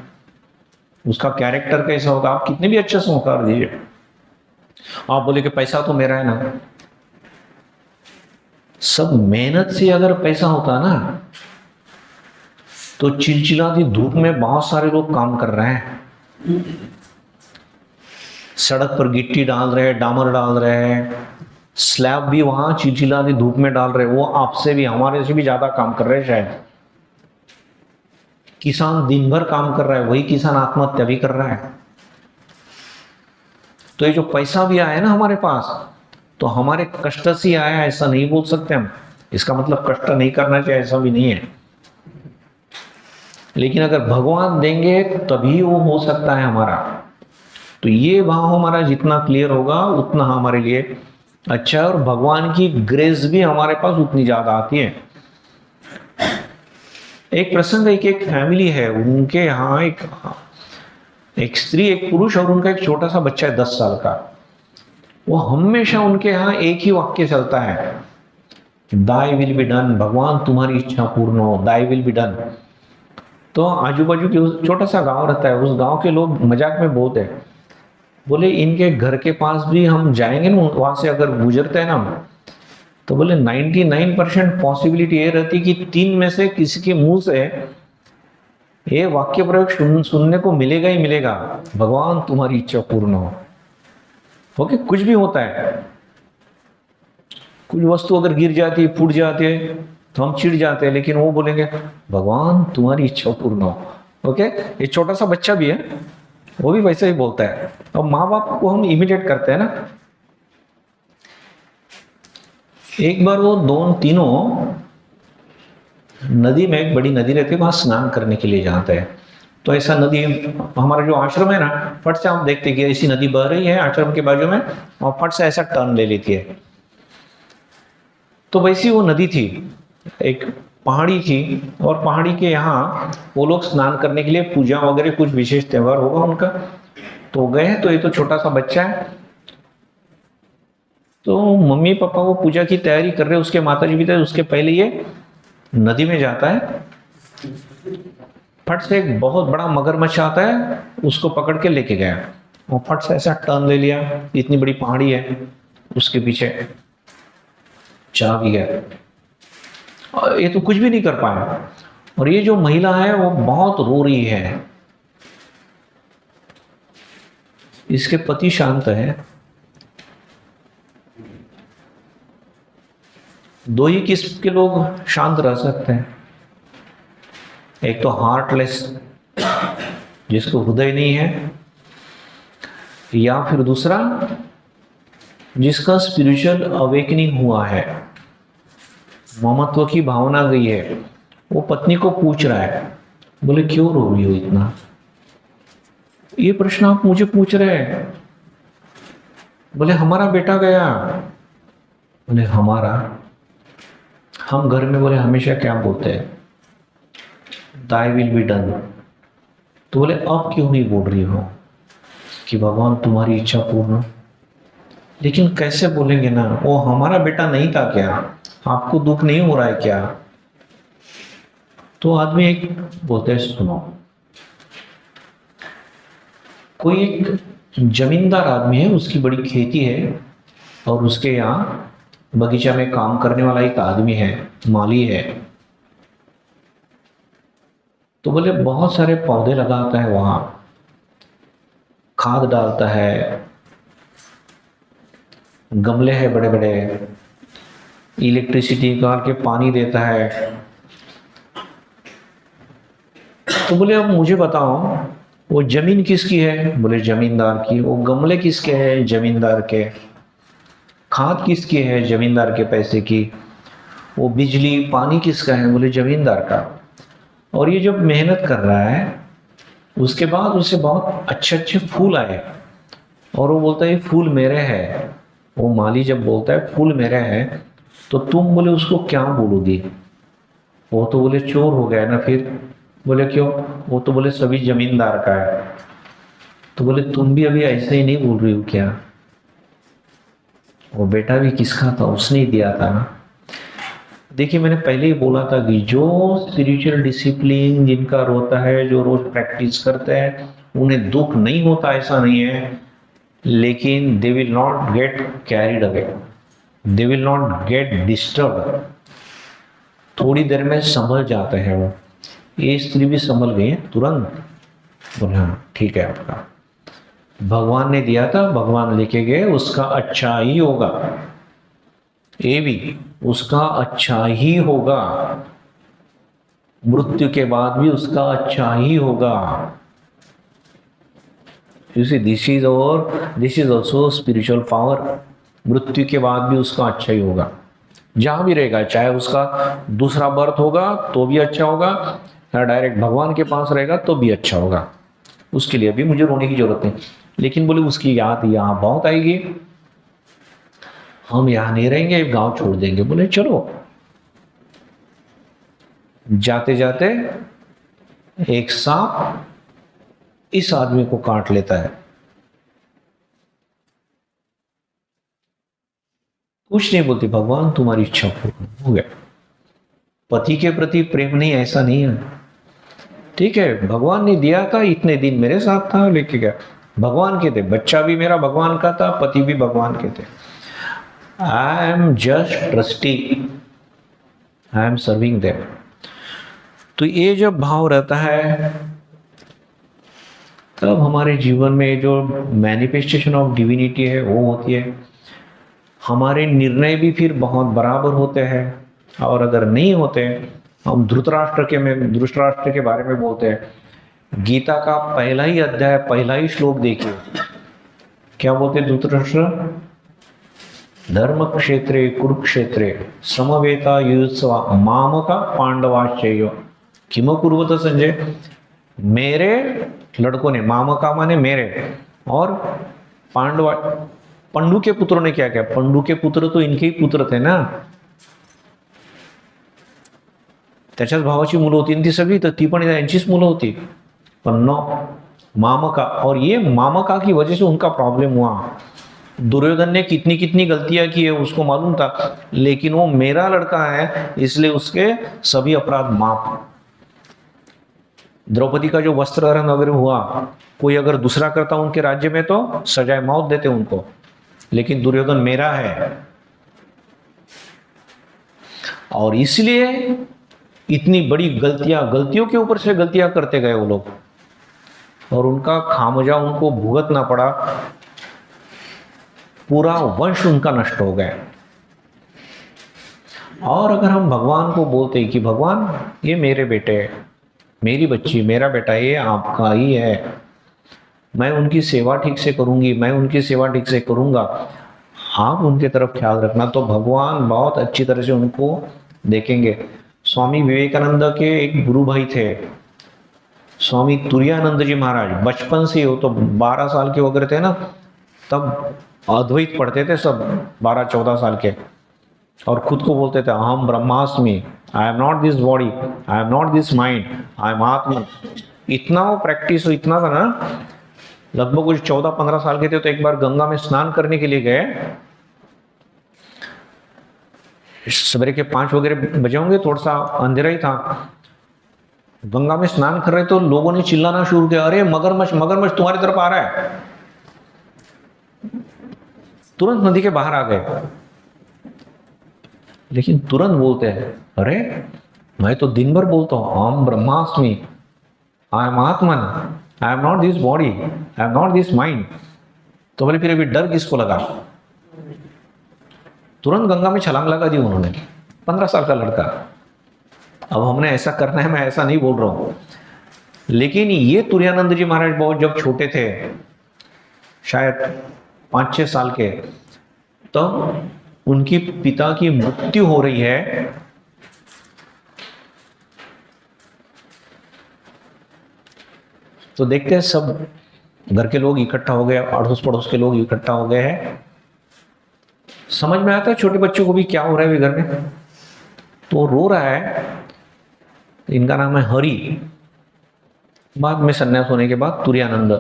उसका कैरेक्टर कैसा होगा? आप कितने भी अच्छे संस्कार दीजिए, आप बोले कि पैसा तो मेरा है ना। सब मेहनत से अगर पैसा होता ना, तो चिलचिलाती धूप में बहुत सारे लोग काम कर रहे हैं, सड़क पर गिट्टी डाल रहे हैं, डामर डाल रहे हैं, स्लैब भी वहां चिलचिलाती धूप में डाल रहे हैं। वो आपसे भी हमारे से भी ज्यादा काम कर रहे हैं शायद। किसान दिन भर काम कर रहा है, वही किसान आत्महत्या भी कर रहा है। तो ये जो पैसा भी आया ना हमारे पास, तो हमारे कष्ट से आया ऐसा नहीं बोल सकते हम। इसका मतलब कष्ट नहीं करना चाहिए ऐसा भी नहीं है, लेकिन अगर भगवान देंगे तभी वो हो सकता है हमारा। तो ये भाव हमारा जितना क्लियर होगा उतना हमारे लिए अच्छा, और भगवान की ग्रेस भी हमारे पास उतनी ज्यादा आती है। एक प्रसंग है कि एक फैमिली है, उनके यहाँ एक स्त्री, एक पुरुष और उनका एक छोटा सा बच्चा है 10 साल का। वो हमेशा उनके यहाँ एक ही वाक्य चलता है, दाई विल बी डन, भगवान तुम्हारी इच्छा पूर्ण हो, दाई विल बी डन। तो आजू बाजू के छोटा सा गांव रहता है, उस गांव के लोग मजाक में बोलते हैं, बोले इनके घर के पास भी हम जाएंगे ना, वहां से अगर गुजरते हैं ना, तो बोले 99% पॉसिबिलिटी ये रहती कि 3 में से किसी के मुंह से ये वाक्य प्रयोग सुनने को मिलेगा ही मिलेगा, भगवान तुम्हारी इच्छा पूर्ण हो। ओके, कुछ भी होता है, कुछ वस्तु अगर गिर जाती है, फूट जाती है, तो हम चिढ़ जाते हैं, लेकिन वो बोलेंगे भगवान तुम्हारी इच्छा पूर्ण हो। ओके, ये छोटा सा बच्चा भी है, वो भी वैसे ही बोलता है। अब माँ बाप को हम इमिटेट करते हैं ना। एक बार वो दोनों तीनों नदी में, एक बड़ी नदी रहती है, वहां स्नान करने के लिए जाते हैं। तो ऐसा नदी, हमारा जो आश्रम है ना, फट से हम देखते कि ऐसी नदी बह रही है आश्रम के बाजू में, और फट से ऐसा टर्न ले लेती है। तो वैसी वो नदी थी, एक पहाड़ी थी, और पहाड़ी के यहाँ वो लोग स्नान करने के लिए, पूजा वगैरह कुछ विशेष त्योहार होगा उनका, तो गए। तो ये तो छोटा सा बच्चा है, तो मम्मी पापा वो पूजा की तैयारी कर रहे हैं, उसके माता जी भी थे, उसके पहले ये नदी में जाता है। फट से एक बहुत बड़ा मगरमच्छ आता है, उसको पकड़ के लेके गया, और फट से ऐसा टर्न ले लिया, इतनी बड़ी पहाड़ी है उसके पीछे, जा भी गया। और ये तो कुछ भी नहीं कर पाया। और ये जो महिला है वो बहुत रो रही है, इसके पति शांत है। दो ही किस्म के लोग शांत रह सकते हैं, एक तो हार्टलेस, जिसको हृदय नहीं है, या फिर दूसरा जिसका स्पिरिचुअल अवेकनिंग हुआ है, ममत्व की भावना गई है। वो पत्नी को पूछ रहा है, बोले क्यों रो रही हो इतना? ये प्रश्न आप मुझे पूछ रहे हैं? बोले हमारा बेटा गया। बोले हमारा? हम घर में बोले हमेशा क्या बोलते हैं, दाई विल बी डन। तो बोले अब क्यों नहीं बोल रही हो कि भगवान तुम्हारी इच्छा पूर्ण? लेकिन कैसे बोलेंगे ना, वो हमारा बेटा नहीं था क्या? आपको दुख नहीं हो रहा है क्या? तो आदमी एक बोलते हैं, सुनो, कोई एक जमींदार आदमी है, उसकी बड़ी खेती है, और उसके यहाँ बगीचा में काम करने वाला एक आदमी है, माली है। तो बोले बहुत सारे पौधे लगाता है, वहां खाद डालता है, गमले हैं बड़े बड़े, इलेक्ट्रिसिटी निकाल के पानी देता है। तो बोले अब मुझे बताओ, वो जमीन किसकी है? बोले जमींदार की। वो गमले किसके हैं? जमींदार के। खाद किसकी है? जमींदार के पैसे की। वो बिजली पानी किसका है? बोले जमींदार का। और ये जब मेहनत कर रहा है, उसके बाद उसे बहुत अच्छे अच्छे फूल आए, और वो बोलता है ये फूल मेरे हैं। वो माली जब बोलता है फूल मेरे हैं, तो तुम बोले उसको क्या बोलोगी? वो तो बोले चोर हो गया ना फिर। बोले क्यों? वो तो बोले सभी जमींदार का है। तो बोले तुम भी अभी ऐसे ही नहीं बोल रही हो क्या? वो बेटा भी किसका था? उसने ही दिया था ना। देखिए मैंने पहले ही बोला था कि जो स्पिरिचुअल डिसिप्लिन जिनका होता है, जो रोज प्रैक्टिस करते हैं, उन्हें दुख नहीं होता ऐसा नहीं है, लेकिन they will not get carried away, they will not get disturb. थोड़ी देर में संभल जाते हैं वो। ये स्त्री भी संभल गई है तुरंत। बोले हाँ ठीक है, आपका भगवान ने दिया था, भगवान लेके गए, उसका अच्छा ही होगा। ये भी उसका अच्छा ही होगा, मृत्यु के बाद भी उसका अच्छा ही होगा। You see, this is also spiritual power. मृत्यु के बाद भी उसका अच्छा ही होगा, जहां भी रहेगा, चाहे उसका दूसरा बर्थ होगा तो भी अच्छा होगा, या डायरेक्ट भगवान के पास रहेगा तो भी अच्छा होगा। उसके लिए भी मुझे रोने की जरूरत नहीं। लेकिन बोले उसकी याद यहाँ बहुत आएगी, हम यहाँ नहीं रहेंगे, गांव छोड़ देंगे। बोले चलो। जाते जाते एक सांप इस आदमी को काट लेता है। कुछ नहीं बोलती, भगवान तुम्हारी इच्छा पूर्ण हो गया। पति के प्रति प्रेम नहीं, ऐसा नहीं है। ठीक है, भगवान ने दिया था, इतने दिन मेरे साथ था, लेके गया, भगवान के थे, बच्चा भी मेरा भगवान का था, पति भी भगवान के थे। I am just trustee, I am serving them. तो ये जब भाव रहता है, तब हमारे जीवन में जो मैनिफेस्टेशन ऑफ डिविनिटी है वो होती है। हमारे निर्णय भी फिर बहुत बराबर होते हैं, और अगर नहीं होते, हम धृतराष्ट्र के बारे में बोलते हैं। गीता का पहला ही अध्याय, पहला ही श्लोक देखिए, क्या बोलते धृतराष्ट्र? धर्म क्षेत्रे कुरुक्षेत्रे समवेता युयुत्सवा मामका पांडवाश्चैव किम कुर्वत संजय। मेरे लड़कों ने, मामका माने मेरे, और पांडवा, पंडू के पुत्रों ने क्या किया? पंडू के पुत्र तो इनके ही पुत्र थे ना, त्याच्याच भावाची मुलं होती ती सगळी, तर ती पण यांचीच मुलं होती। पण नो, मामका, और ये मामका की वजह से उनका प्रॉब्लम हुआ। दुर्योधन ने कितनी कितनी गलतियां की है उसको मालूम था, लेकिन वो मेरा लड़का है इसलिए उसके सभी अपराध माफ। द्रौपदी का जो वस्त्रहरण वगैरह हुआ, कोई अगर दूसरा करता उनके राज्य में तो सजाए मौत देते उनको, लेकिन दुर्योधन मेरा है। और इसलिए इतनी बड़ी गलतियों के ऊपर से गलतियां करते गए वो लोग, और उनका खामजा उनको भुगतना पड़ा, पूरा वंश उनका नष्ट हो गया। और अगर हम भगवान को बोलते कि भगवान ये मेरे बेटे, मेरी बच्ची, मेरा बेटा, ये आपका ही है, मैं उनकी सेवा ठीक से करूंगी, मैं उनकी सेवा ठीक से करूंगा, आप उनके तरफ ख्याल रखना, तो भगवान बहुत अच्छी तरह से उनको देखेंगे। स्वामी विवेकानंद के एक गुरु भाई थे, स्वामी तुरानंद जी महाराज। बचपन से हो तो 12 साल के वगैरह थे ना, तब अद्वैत पढ़ते थे सब, 12-14 साल के, और खुद को बोलते थे अहम ब्रह्मास्मि, I am not this body, I am not this mind, I am आत्मा। इतना वो प्रैक्टिस इतना था ना, लगभग कुछ 14-15 साल के थे, तो एक बार गंगा में स्नान करने के लिए गए, सवेरे के 5 वगैरह बजे होंगे, थोड़ा सा अंधेरा ही था। गंगा में स्नान कर रहे तो लोगों ने चिल्लाना शुरू किया, अरे मगरमच्छ मगरमच्छ तुम्हारी तरफ आ रहा है। तुरंत नदी के बाहर आ गए, लेकिन तुरंत बोलते हैं अरे मैं तो दिन भर बोलता हूं अहम ब्रह्मास्मि, I am Atman, I am not this body, I am not this mind. तो बोले फिर अभी डर किसको लगा? तुरंत गंगा में छलांग लगा दी उन्होंने, 15 साल का लड़का। अब हमने ऐसा करना है, मैं ऐसा नहीं बोल रहा हूं, लेकिन ये तुरानंद जी महाराज बहुत जब छोटे थे, शायद 5-6 साल के, तब उनकी पिता की मृत्यु हो रही है। तो देखते हैं सब घर के लोग इकट्ठा हो गए, अड़ोस पड़ोस के लोग इकट्ठा हो गए हैं। समझ में आता है छोटे बच्चों को भी क्या हो रहा है घर में, तो रो रहा है। इनका नाम है हरि, बाद में सन्यास होने के बाद तुरानंद।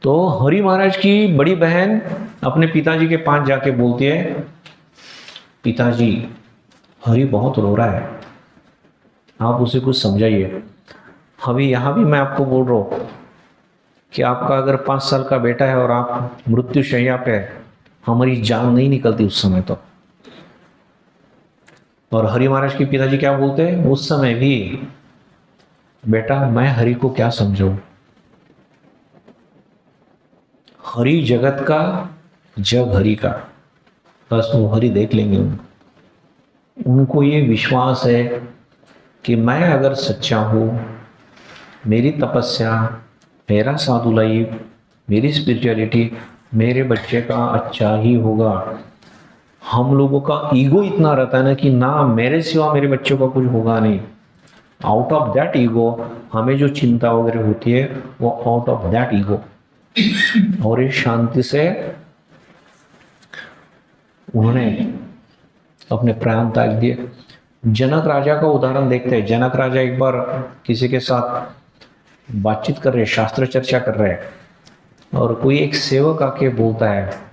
तो हरि महाराज की बड़ी बहन अपने पिताजी के पास जाके बोलती है, पिताजी हरि बहुत रो रहा है, आप उसे कुछ समझाइए। अभी यहाँ भी मैं आपको बोल रहा हूँ कि आपका अगर 5 साल का बेटा है और आप मृत्यु शैया पे है, हमारी जान नहीं निकलती उस समय तो। और हरि महाराज के पिताजी क्या बोलते हैं उस समय भी, बेटा मैं हरि को क्या समझाऊं, हरि जगत का, जग हरि का, बस वो हरि देख लेंगे। उनको ये विश्वास है कि मैं अगर सच्चा हूं, मेरी तपस्या, मेरा साधु लाइफ, मेरी स्पिरिचुअलिटी मेरे बच्चे का अच्छा ही होगा। हम लोगों का ईगो इतना रहता है ना कि ना मेरे सिवा मेरे बच्चों का कुछ होगा नहीं। आउट ऑफ दैट ईगो हमें जो चिंता वगैरह होती है वो आउट ऑफ दैट ईगो, और इस शांति से उन्होंने अपने प्राण त्याग दिए। जनक राजा का उदाहरण देखते हैं। जनक राजा एक बार किसी के साथ बातचीत कर रहे, शास्त्र चर्चा कर रहे हैं, और कोई एक सेवक आके बोलता है,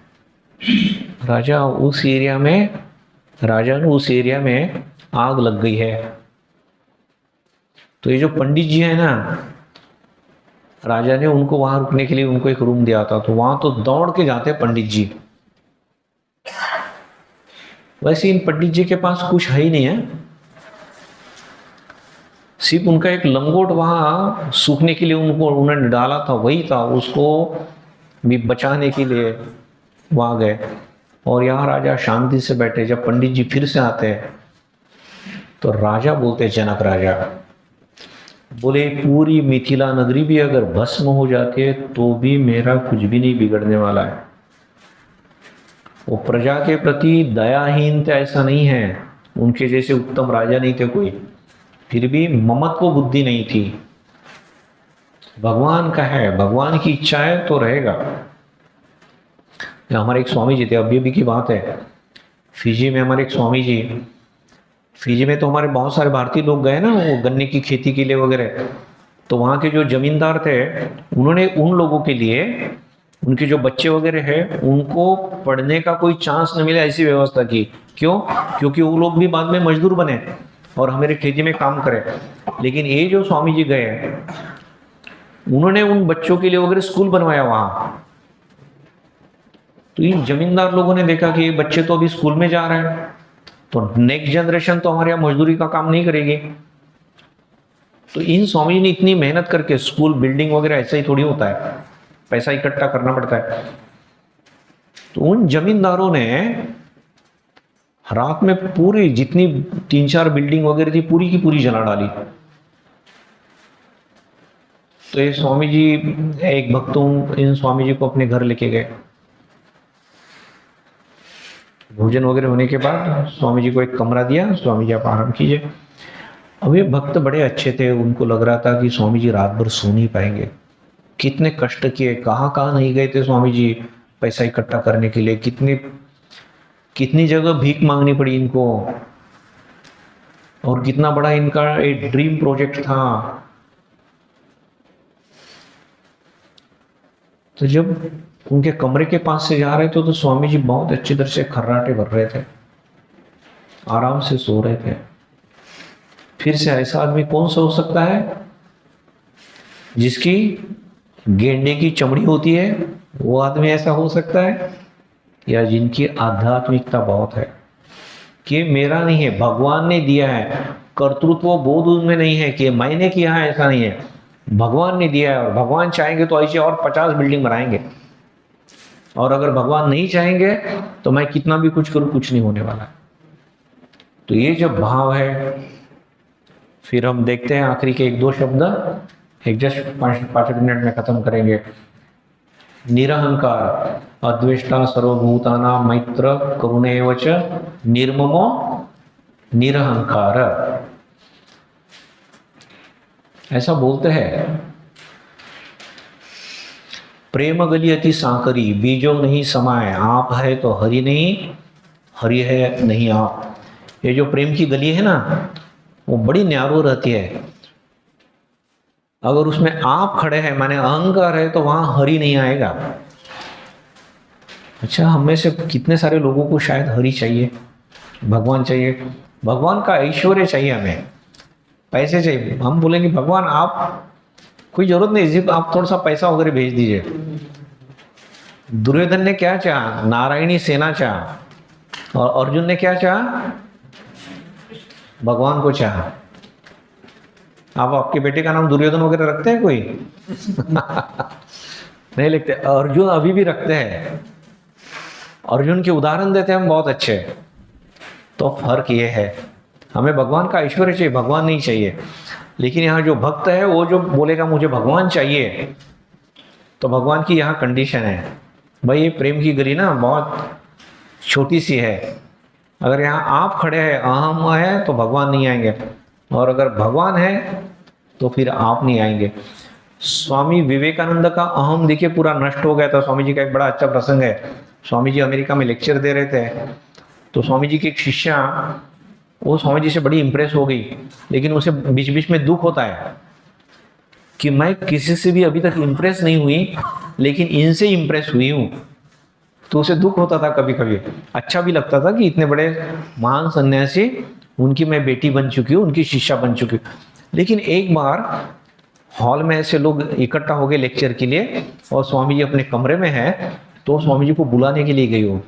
राजा उस एरिया में आग लग गई है। तो ये जो पंडित जी है ना, राजा ने उनको वहां रुकने के लिए उनको एक रूम दिया था, तो वहां तो दौड़ के जाते पंडित जी। वैसे इन पंडित जी के पास कुछ है ही नहीं है, सिर्फ उनका एक लंगोट वहां सूखने के लिए उन्होंने डाला था, वही था, उसको भी बचाने के लिए वहां गए। और यहाँ राजा शांति से बैठे। जब पंडित जी फिर से आते हैं तो राजा बोलते, जनक राजा बोले, पूरी मिथिला नगरी भी अगर भस्म हो जाती है तो भी मेरा कुछ भी नहीं बिगड़ने वाला है। वो प्रजा के प्रति दयाहीन थे ऐसा नहीं है, उनके जैसे उत्तम राजा नहीं थे कोई, फिर भी ममत्व बुद्धि नहीं थी। भगवान का है, भगवान की इच्छा है तो रहेगा। हमारे एक स्वामी जी थे, अभी की बात है, फिजी में हमारे एक स्वामी जी, फिजी में तो हमारे बहुत सारे भारतीय लोग गए ना वो गन्ने की खेती के लिए वगैरह, तो वहाँ के जो जमींदार थे उन्होंने उन लोगों के लिए, उनके जो बच्चे वगैरह हैं उनको पढ़ने का कोई चांस न मिले ऐसी व्यवस्था की। क्यों? क्योंकि वो लोग भी बाद में मजदूर बने और हमारे खेती में काम करें। लेकिन ये जो स्वामी जी गए उन्होंने उन बच्चों के लिए वगैरह स्कूल बनवाया वहाँ। तो इन जमींदार लोगों ने देखा कि ये बच्चे तो अभी स्कूल में जा रहे हैं, तो नेक्स्ट जनरेशन तो हमारे यहाँ मजदूरी का काम नहीं करेगी। तो इन स्वामी जी ने इतनी मेहनत करके स्कूल बिल्डिंग वगैरह ऐसा ही थोड़ी होता है, पैसा इकट्ठा करना पड़ता है। तो उन जमींदारों ने रात में पूरी जितनी 3-4 बिल्डिंग वगैरह थी पूरी की पूरी जला डाली। तो ये स्वामी जी, एक भक्त इन स्वामी जी को अपने घर लेके गए। भोजन वगैरह होने के बाद स्वामी जी को एक कमरा दिया, स्वामी जी आप आराम कीजिए। अब ये भक्त बड़े अच्छे थे, उनको लग रहा था कि स्वामी जी रात भर सो नहीं पाएंगे। कितने कष्ट किए, कहाँ कहाँ नहीं गए थे स्वामी जी पैसा इकट्ठा करने के लिए, कितनी जगह भीख मांगनी पड़ी इनको, और कितना बड़ा इनका एक ड्रीम प्रोजेक्ट था। तो जब उनके कमरे के पास से जा रहे थे तो स्वामी जी बहुत अच्छी तरह से खर्राटे भर रहे थे, आराम से सो रहे थे। फिर से ऐसा आदमी कौन सा हो सकता है जिसकी गेंडे की चमड़ी होती है, वो आदमी ऐसा हो सकता है? या जिनकी आध्यात्मिकता बहुत है कि मेरा नहीं है, भगवान ने दिया है, कर्तृत्व बोध उनमें नहीं है कि मैंने किया है, ऐसा नहीं है, भगवान ने दिया है। और भगवान चाहेंगे तो ऐसे और 50 बिल्डिंग बनाएंगे, और अगर भगवान नहीं चाहेंगे तो मैं कितना भी कुछ करूं कुछ नहीं होने वाला। तो ये जब भाव है, फिर हम देखते हैं आखिरी के 1-2 शब्द, एक जस्ट 5 मिनट में खत्म करेंगे। निरहंकार, अद्वेष्टा सर्वभूतानां मैत्र करुणैव च निर्ममो निरहंकार, ऐसा बोलते हैं। प्रेम गली अति सांकरी, बीजो नहीं समाए, आप है तो हरि नहीं, हरि है नहीं आप। ये जो प्रेम की गली है ना वो बड़ी न्यारो रहती है। अगर उसमें आप खड़े हैं माने अहंकार है तो वहां हरि नहीं आएगा। अच्छा, हम में से कितने सारे लोगों को शायद हरि चाहिए, भगवान चाहिए, भगवान का ऐश्वर्य चाहिए, हमें पैसे चाहिए। हम बोलेंगे भगवान आप, कोई जरूरत नहीं, सिर्फ आप थोड़ा सा पैसा वगैरह भेज दीजिए। दुर्योधन ने क्या चाहा? नारायणी सेना चाहा। और अर्जुन ने क्या चाहा? भगवान को चाहा। आप आपके बेटे का नाम दुर्योधन वगैरह रखते हैं कोई? नहीं लिखते। अर्जुन अभी भी रखते हैं, अर्जुन के उदाहरण देते हैं हम बहुत अच्छे। तो फर्क ये है, हमें भगवान का ऐश्वर्य चाहिए, भगवान नहीं चाहिए। लेकिन यहाँ जो भक्त है वो जो बोलेगा मुझे भगवान चाहिए, तो भगवान की यहाँ कंडीशन है, भाई ये प्रेम की गली ना बहुत छोटी सी है। अगर यहाँ आप खड़े हैं, अहम है, तो भगवान नहीं आएंगे, और अगर भगवान है तो फिर आप नहीं आएंगे। स्वामी विवेकानंद का अहम देखिए पूरा नष्ट हो गया था। स्वामी जी का एक बड़ा अच्छा प्रसंग है। स्वामी जी अमेरिका में लेक्चर दे रहे थे, तो स्वामी जी की एक शिष्या वो स्वामी जी से बड़ी इंप्रेस हो गई, लेकिन उसे बीच बीच में दुख होता है कि मैं किसी से भी अभी तक इंप्रेस नहीं हुई, लेकिन इनसे इंप्रेस हुई हूँ। तो उसे दुख होता था कभी कभी, अच्छा भी लगता था कि इतने बड़े महान सन्यासी, उनकी मैं बेटी बन चुकी हूँ, उनकी शिष्या बन चुकी हूँ। लेकिन एक बार हॉल में ऐसे लोग इकट्ठा हो गए लेक्चर के लिए, और स्वामी जी अपने कमरे में है, तो स्वामी जी को बुलाने के लिए गई हो।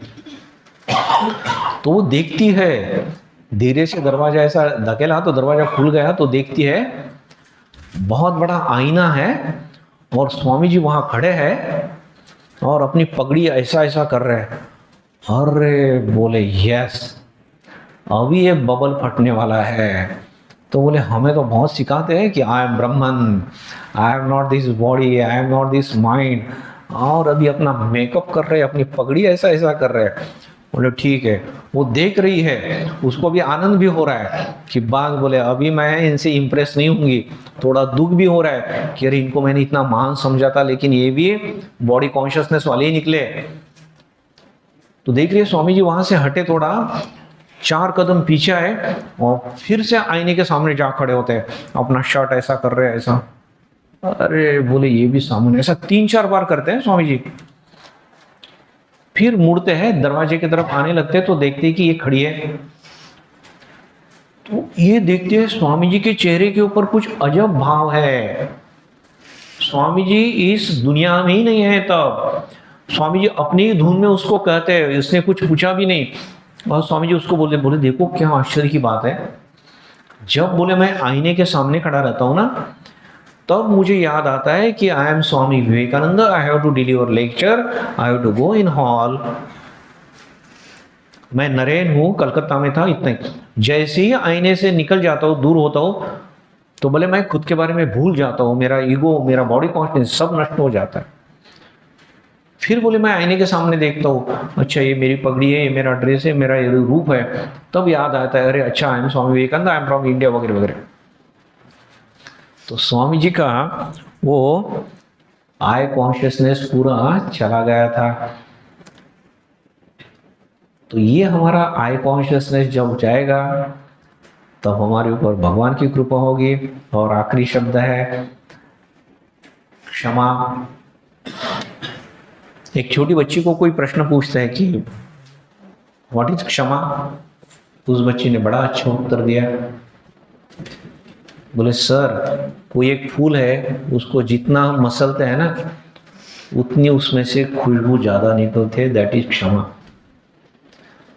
तो वो देखती है धीरे से दरवाजा ऐसा धकेला तो दरवाजा खुल गया, तो देखती है बहुत बड़ा आईना है और स्वामी जी वहां खड़े हैं और अपनी पगड़ी ऐसा ऐसा कर रहे हैं। अरे बोले यस, अभी ये बबल फटने वाला है। तो बोले हमें तो बहुत सिखाते हैं कि I M Brahman, I am not this body, I am not this mind, और अभी अपना मेकअप कर रहे हैं, अपनी पगड़ी ऐसा ऐसा कर रहे हैं। बोले ठीक है। वो देख रही है, उसको भी आनंद भी हो रहा है कि बात, बोले अभी मैं इनसे इम्प्रेस नहीं होंगी। थोड़ा दुख भी हो रहा है कि अरे इनको मैंने इतना महान समझा था, लेकिन ये भी बॉडी कॉन्शियसनेस वाले ही निकले। तो देख रही है स्वामी जी वहां से हटे, थोड़ा 4 कदम पीछे आए और फिर से आईने के सामने जा खड़े होते हैं, अपना शर्ट ऐसा कर रहे हैं ऐसा। अरे बोले ये भी सामने, ऐसा 3-4 बार करते हैं स्वामी जी। फिर मुड़ते हैं, दरवाजे की तरफ आने लगते हैं तो देखते हैं कि ये खड़ी है। तो ये देखते हैं स्वामी जी के चेहरे के ऊपर कुछ अजब भाव है। स्वामी जी इस दुनिया में ही नहीं है तब। स्वामी जी अपनी धुन में उसको कहते हैं, इसने कुछ पूछा भी नहीं। और स्वामी जी उसको बोले देखो क्या आश्चर्य की बात है, जब बोले मैं आईने के सामने खड़ा रहता हूं ना, तब मुझे याद आता है कि I am Swami Vivekananda, I have to deliver lecture, I have to go in hall. मैं नरेन हूं, कलकत्ता में था, इतना ही। जैसे ही आईने से निकल जाता हूं, दूर होता हूं, तो बोले मैं खुद के बारे में भूल जाता हूं, मेरा ईगो, मेरा बॉडी कॉन्फिडेंस सब नष्ट हो जाता है। फिर बोले मैं आईने के सामने देखता हूँ, अच्छा ये मेरी पगड़ी है, ये मेरा ड्रेस है, मेरा ये रूप है, तब याद आता है अरे अच्छा I am Swami Vivekananda, I am from India वगैरह वगैरह। तो स्वामी जी का वो आई कॉन्शियसनेस पूरा चला गया था। तो ये हमारा आई कॉन्शियसनेस जब जाएगा तब हमारे ऊपर भगवान की कृपा होगी। और आखिरी शब्द है क्षमा। एक छोटी बच्ची को कोई प्रश्न पूछता है कि व्हाट इज क्षमा, उस बच्ची ने बड़ा अच्छा उत्तर दिया। बोले सर, कोई एक फूल है, उसको जितना हम मसलते हैं ना, उतनी उसमें से खुशबू ज्यादा निकलती है, दैट इज क्षमा।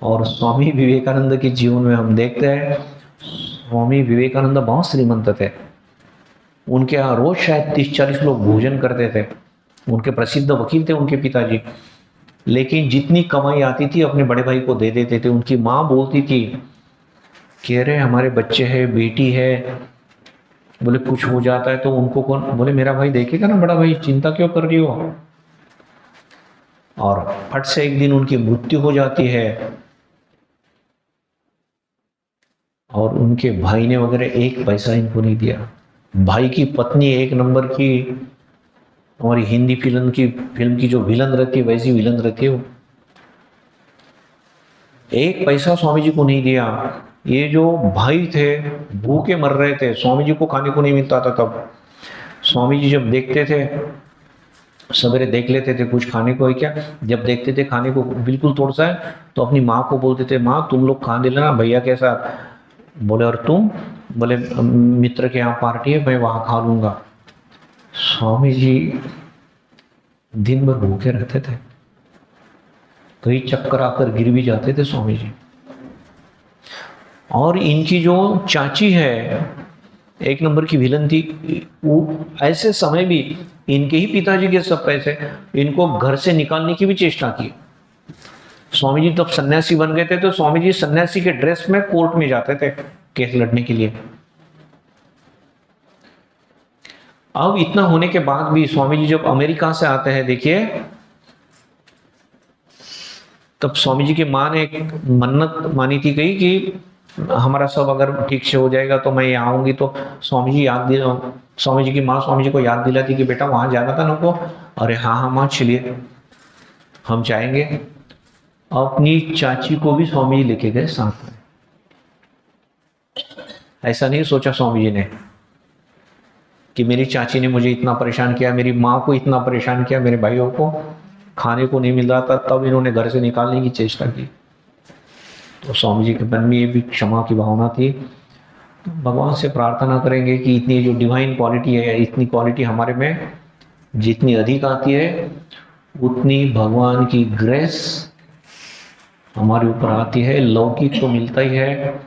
और स्वामी विवेकानंद के जीवन में हम देखते हैं, स्वामी विवेकानंद बहुत श्रीमंत थे। उनके यहाँ रोज शायद 30-40 लोग भोजन करते थे। उनके प्रसिद्ध वकील थे उनके पिताजी, लेकिन जितनी कमाई आती थी अपने बड़े भाई को दे देते थे। उनकी माँ बोलती थी कह रहे हमारे बच्चे हैं, बेटी है, बोले कुछ हो जाता है तो उनको कौन, बोले मेरा भाई देखेगा ना, बड़ा भाई, चिंता क्यों कर रही हो। और फट से एक दिन उनकी मृत्यु हो जाती है और उनके भाई ने वगैरह 1 पैसा इनको नहीं दिया। भाई की पत्नी 1 नंबर की, हमारी हिंदी फिल्म की जो विलन रहती है वैसी विलन रहती है वो। 1 पैसा स्वामी जी को नहीं दिया। ये जो भाई थे भूखे मर रहे थे, स्वामी जी को खाने को नहीं मिलता था। तब स्वामी जी जब देखते थे, सवेरे देख लेते थे कुछ खाने को है क्या, जब देखते थे खाने को बिल्कुल थोड़ा सा है, तो अपनी माँ को बोलते थे माँ तुम लोग खा दे लेना भैया के साथ। बोले और तुम, बोले मित्र के यहाँ पार्टी है, मैं वहाँ खा लूँगा। स्वामी जी दिन भर भूखे रहते थे, कई चक्कर आकर गिर भी जाते थे स्वामी जी। और इनकी जो चाची है 1 नंबर की विलन थी, वो ऐसे समय भी इनके ही पिताजी के सब पैसे इनको घर से निकालने की भी चेष्टा की। स्वामी जी तब सन्यासी बन गए थे, तो स्वामी जी सन्यासी के ड्रेस में कोर्ट में जाते थे केस लड़ने के लिए। अब इतना होने के बाद भी स्वामी जी जब अमेरिका से आते हैं, देखिए तब स्वामी जी की माँ ने एक मन्नत मानी थी कही कि हमारा सब अगर ठीक से हो जाएगा तो मैं यहाँ आऊंगी। तो स्वामी जी स्वामी जी की माँ स्वामी जी को याद दिलाती कि बेटा वहां जाना था ना को। अरे हाँ माँ चलिए हम जाएंगे। अपनी चाची को भी स्वामी जी लेके गए साथ में। ऐसा नहीं सोचा स्वामी जी ने कि मेरी चाची ने मुझे इतना परेशान किया, मेरी माँ को इतना परेशान किया, मेरे भाइयों को खाने को नहीं मिल रहा था, तब इन्होंने घर से निकालने की चेष्टा की। तो स्वामी जी के मन में ये भी क्षमा की भावना थी। तो भगवान से प्रार्थना करेंगे कि इतनी जो डिवाइन क्वालिटी है, इतनी क्वालिटी हमारे में जितनी अधिक आती है, उतनी भगवान की ग्रेस हमारे ऊपर आती है। लौकिक तो मिलता ही है,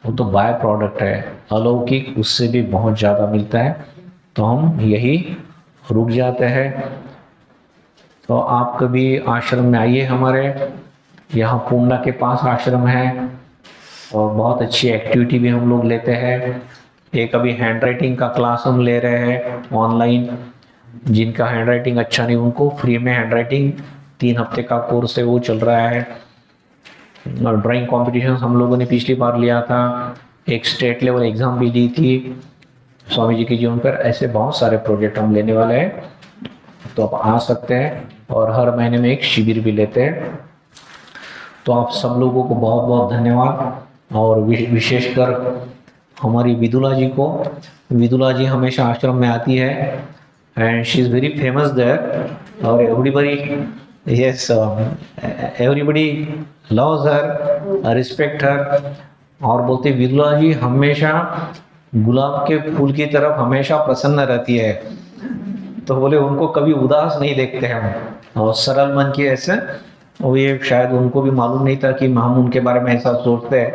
वो तो बाय प्रोडक्ट है, अलौकिक उससे भी बहुत ज़्यादा मिलता है, तो हम यही रुक जाते हैं। तो आप कभी आश्रम में आइए हमारे, यहाँ पूर्णा के पास आश्रम है और बहुत अच्छी एक्टिविटी भी हम लोग लेते हैं। एक अभी हैंड राइटिंग का क्लास हम ले रहे हैं ऑनलाइन, जिनका हैंड राइटिंग अच्छा नहीं उनको फ्री में हैंड राइटिंग 3 हफ्ते का कोर्स है वो चल रहा है। और ड्राइंग कॉम्पिटिशन हम लोगों ने पिछली बार लिया था, एक स्टेट लेवल एग्जाम भी दी थी स्वामी जी के जीवन पर। ऐसे बहुत सारे प्रोजेक्ट हम लेने वाले हैं, तो आप आ सकते हैं। और हर महीने में एक शिविर भी लेते हैं। तो आप सब लोगों को बहुत बहुत धन्यवाद। और विशेषकर हमारी विदुला जी को, विदुला जी हमेशा आश्रम में आती है and she is very famous there, और everybody yes everybody loves her, respect her, और बोलते विदुला जी हमेशा गुलाब के फूल की तरफ हमेशा प्रसन्न रहती है। तो बोले उनको कभी उदास नहीं देखते हम, और सरल मन की ऐसे। और ये शायद उनको भी मालूम नहीं था कि हम उनके बारे में ऐसा सोचते हैं,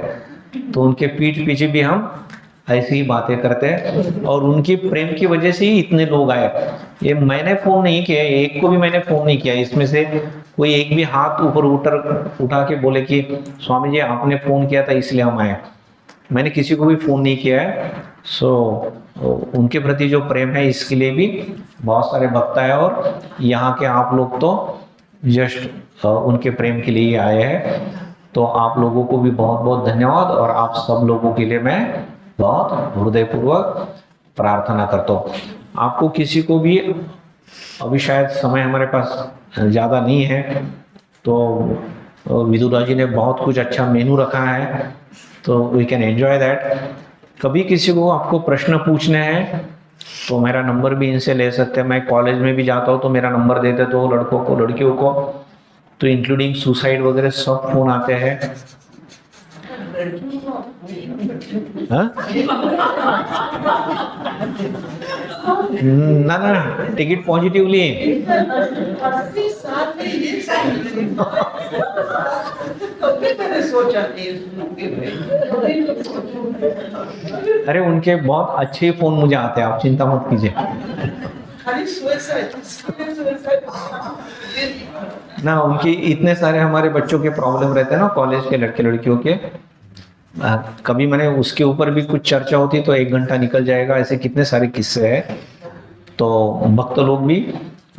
तो उनके पीठ पीछे भी हम ऐसी ही बातें करते हैं। और उनकी प्रेम की वजह से ही इतने लोग आए। ये मैंने फोन नहीं किया, एक को भी मैंने फोन नहीं किया, इसमें से कोई एक भी हाथ ऊपर उठा के बोले कि स्वामी जी आपने फोन किया था इसलिए हम आए। मैंने किसी को भी फोन नहीं किया है। सो उनके प्रति जो प्रेम है इसके लिए भी बहुत सारे भक्त आए, और यहाँ के आप लोग तो जस्ट उनके प्रेम के लिए ही आए हैं। तो आप लोगों को भी बहुत बहुत धन्यवाद, और आप सब लोगों के लिए मैं बहुत हृदयपूर्वक प्रार्थना करता हूँ। आपको किसी को भी, अभी शायद समय हमारे पास ज़्यादा नहीं है, तो विदुला जी ने बहुत कुछ अच्छा मेनू रखा है, तो वी कैन एंजॉय दैट। कभी किसी को आपको प्रश्न पूछने हैं तो मेरा नंबर भी इनसे ले सकते हैं। मैं कॉलेज में भी जाता हूँ तो मेरा नंबर देते तो लड़कों को लड़कियों को, तो इंक्लूडिंग सुसाइड वगैरह सब फोन आते हैं। ना ना टिकट पॉजिटिवली अरे उनके बहुत अच्छे फोन मुझे आते हैं, आप चिंता मत कीजिए। ना उनकी इतने सारे हमारे बच्चों के प्रॉब्लम रहते हैं ना, कॉलेज के लड़के लड़कियों के। कभी मैंने उसके ऊपर भी कुछ चर्चा होती तो 1 घंटा निकल जाएगा, ऐसे कितने सारे किस्से हैं। तो भक्त लोग भी,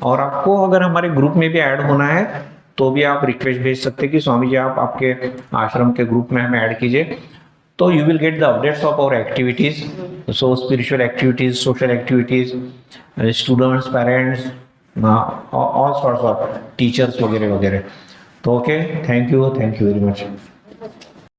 और आपको अगर हमारे ग्रुप में भी ऐड होना है तो भी आप रिक्वेस्ट भेज सकते हैं कि स्वामी जी आप आपके आश्रम के ग्रुप में हमें ऐड कीजिए। तो you will get the updates of our activities, so spiritual activities, social activities, students, parents, all sorts of teachers वगैरह वगैरह। तो okay, thank you very much.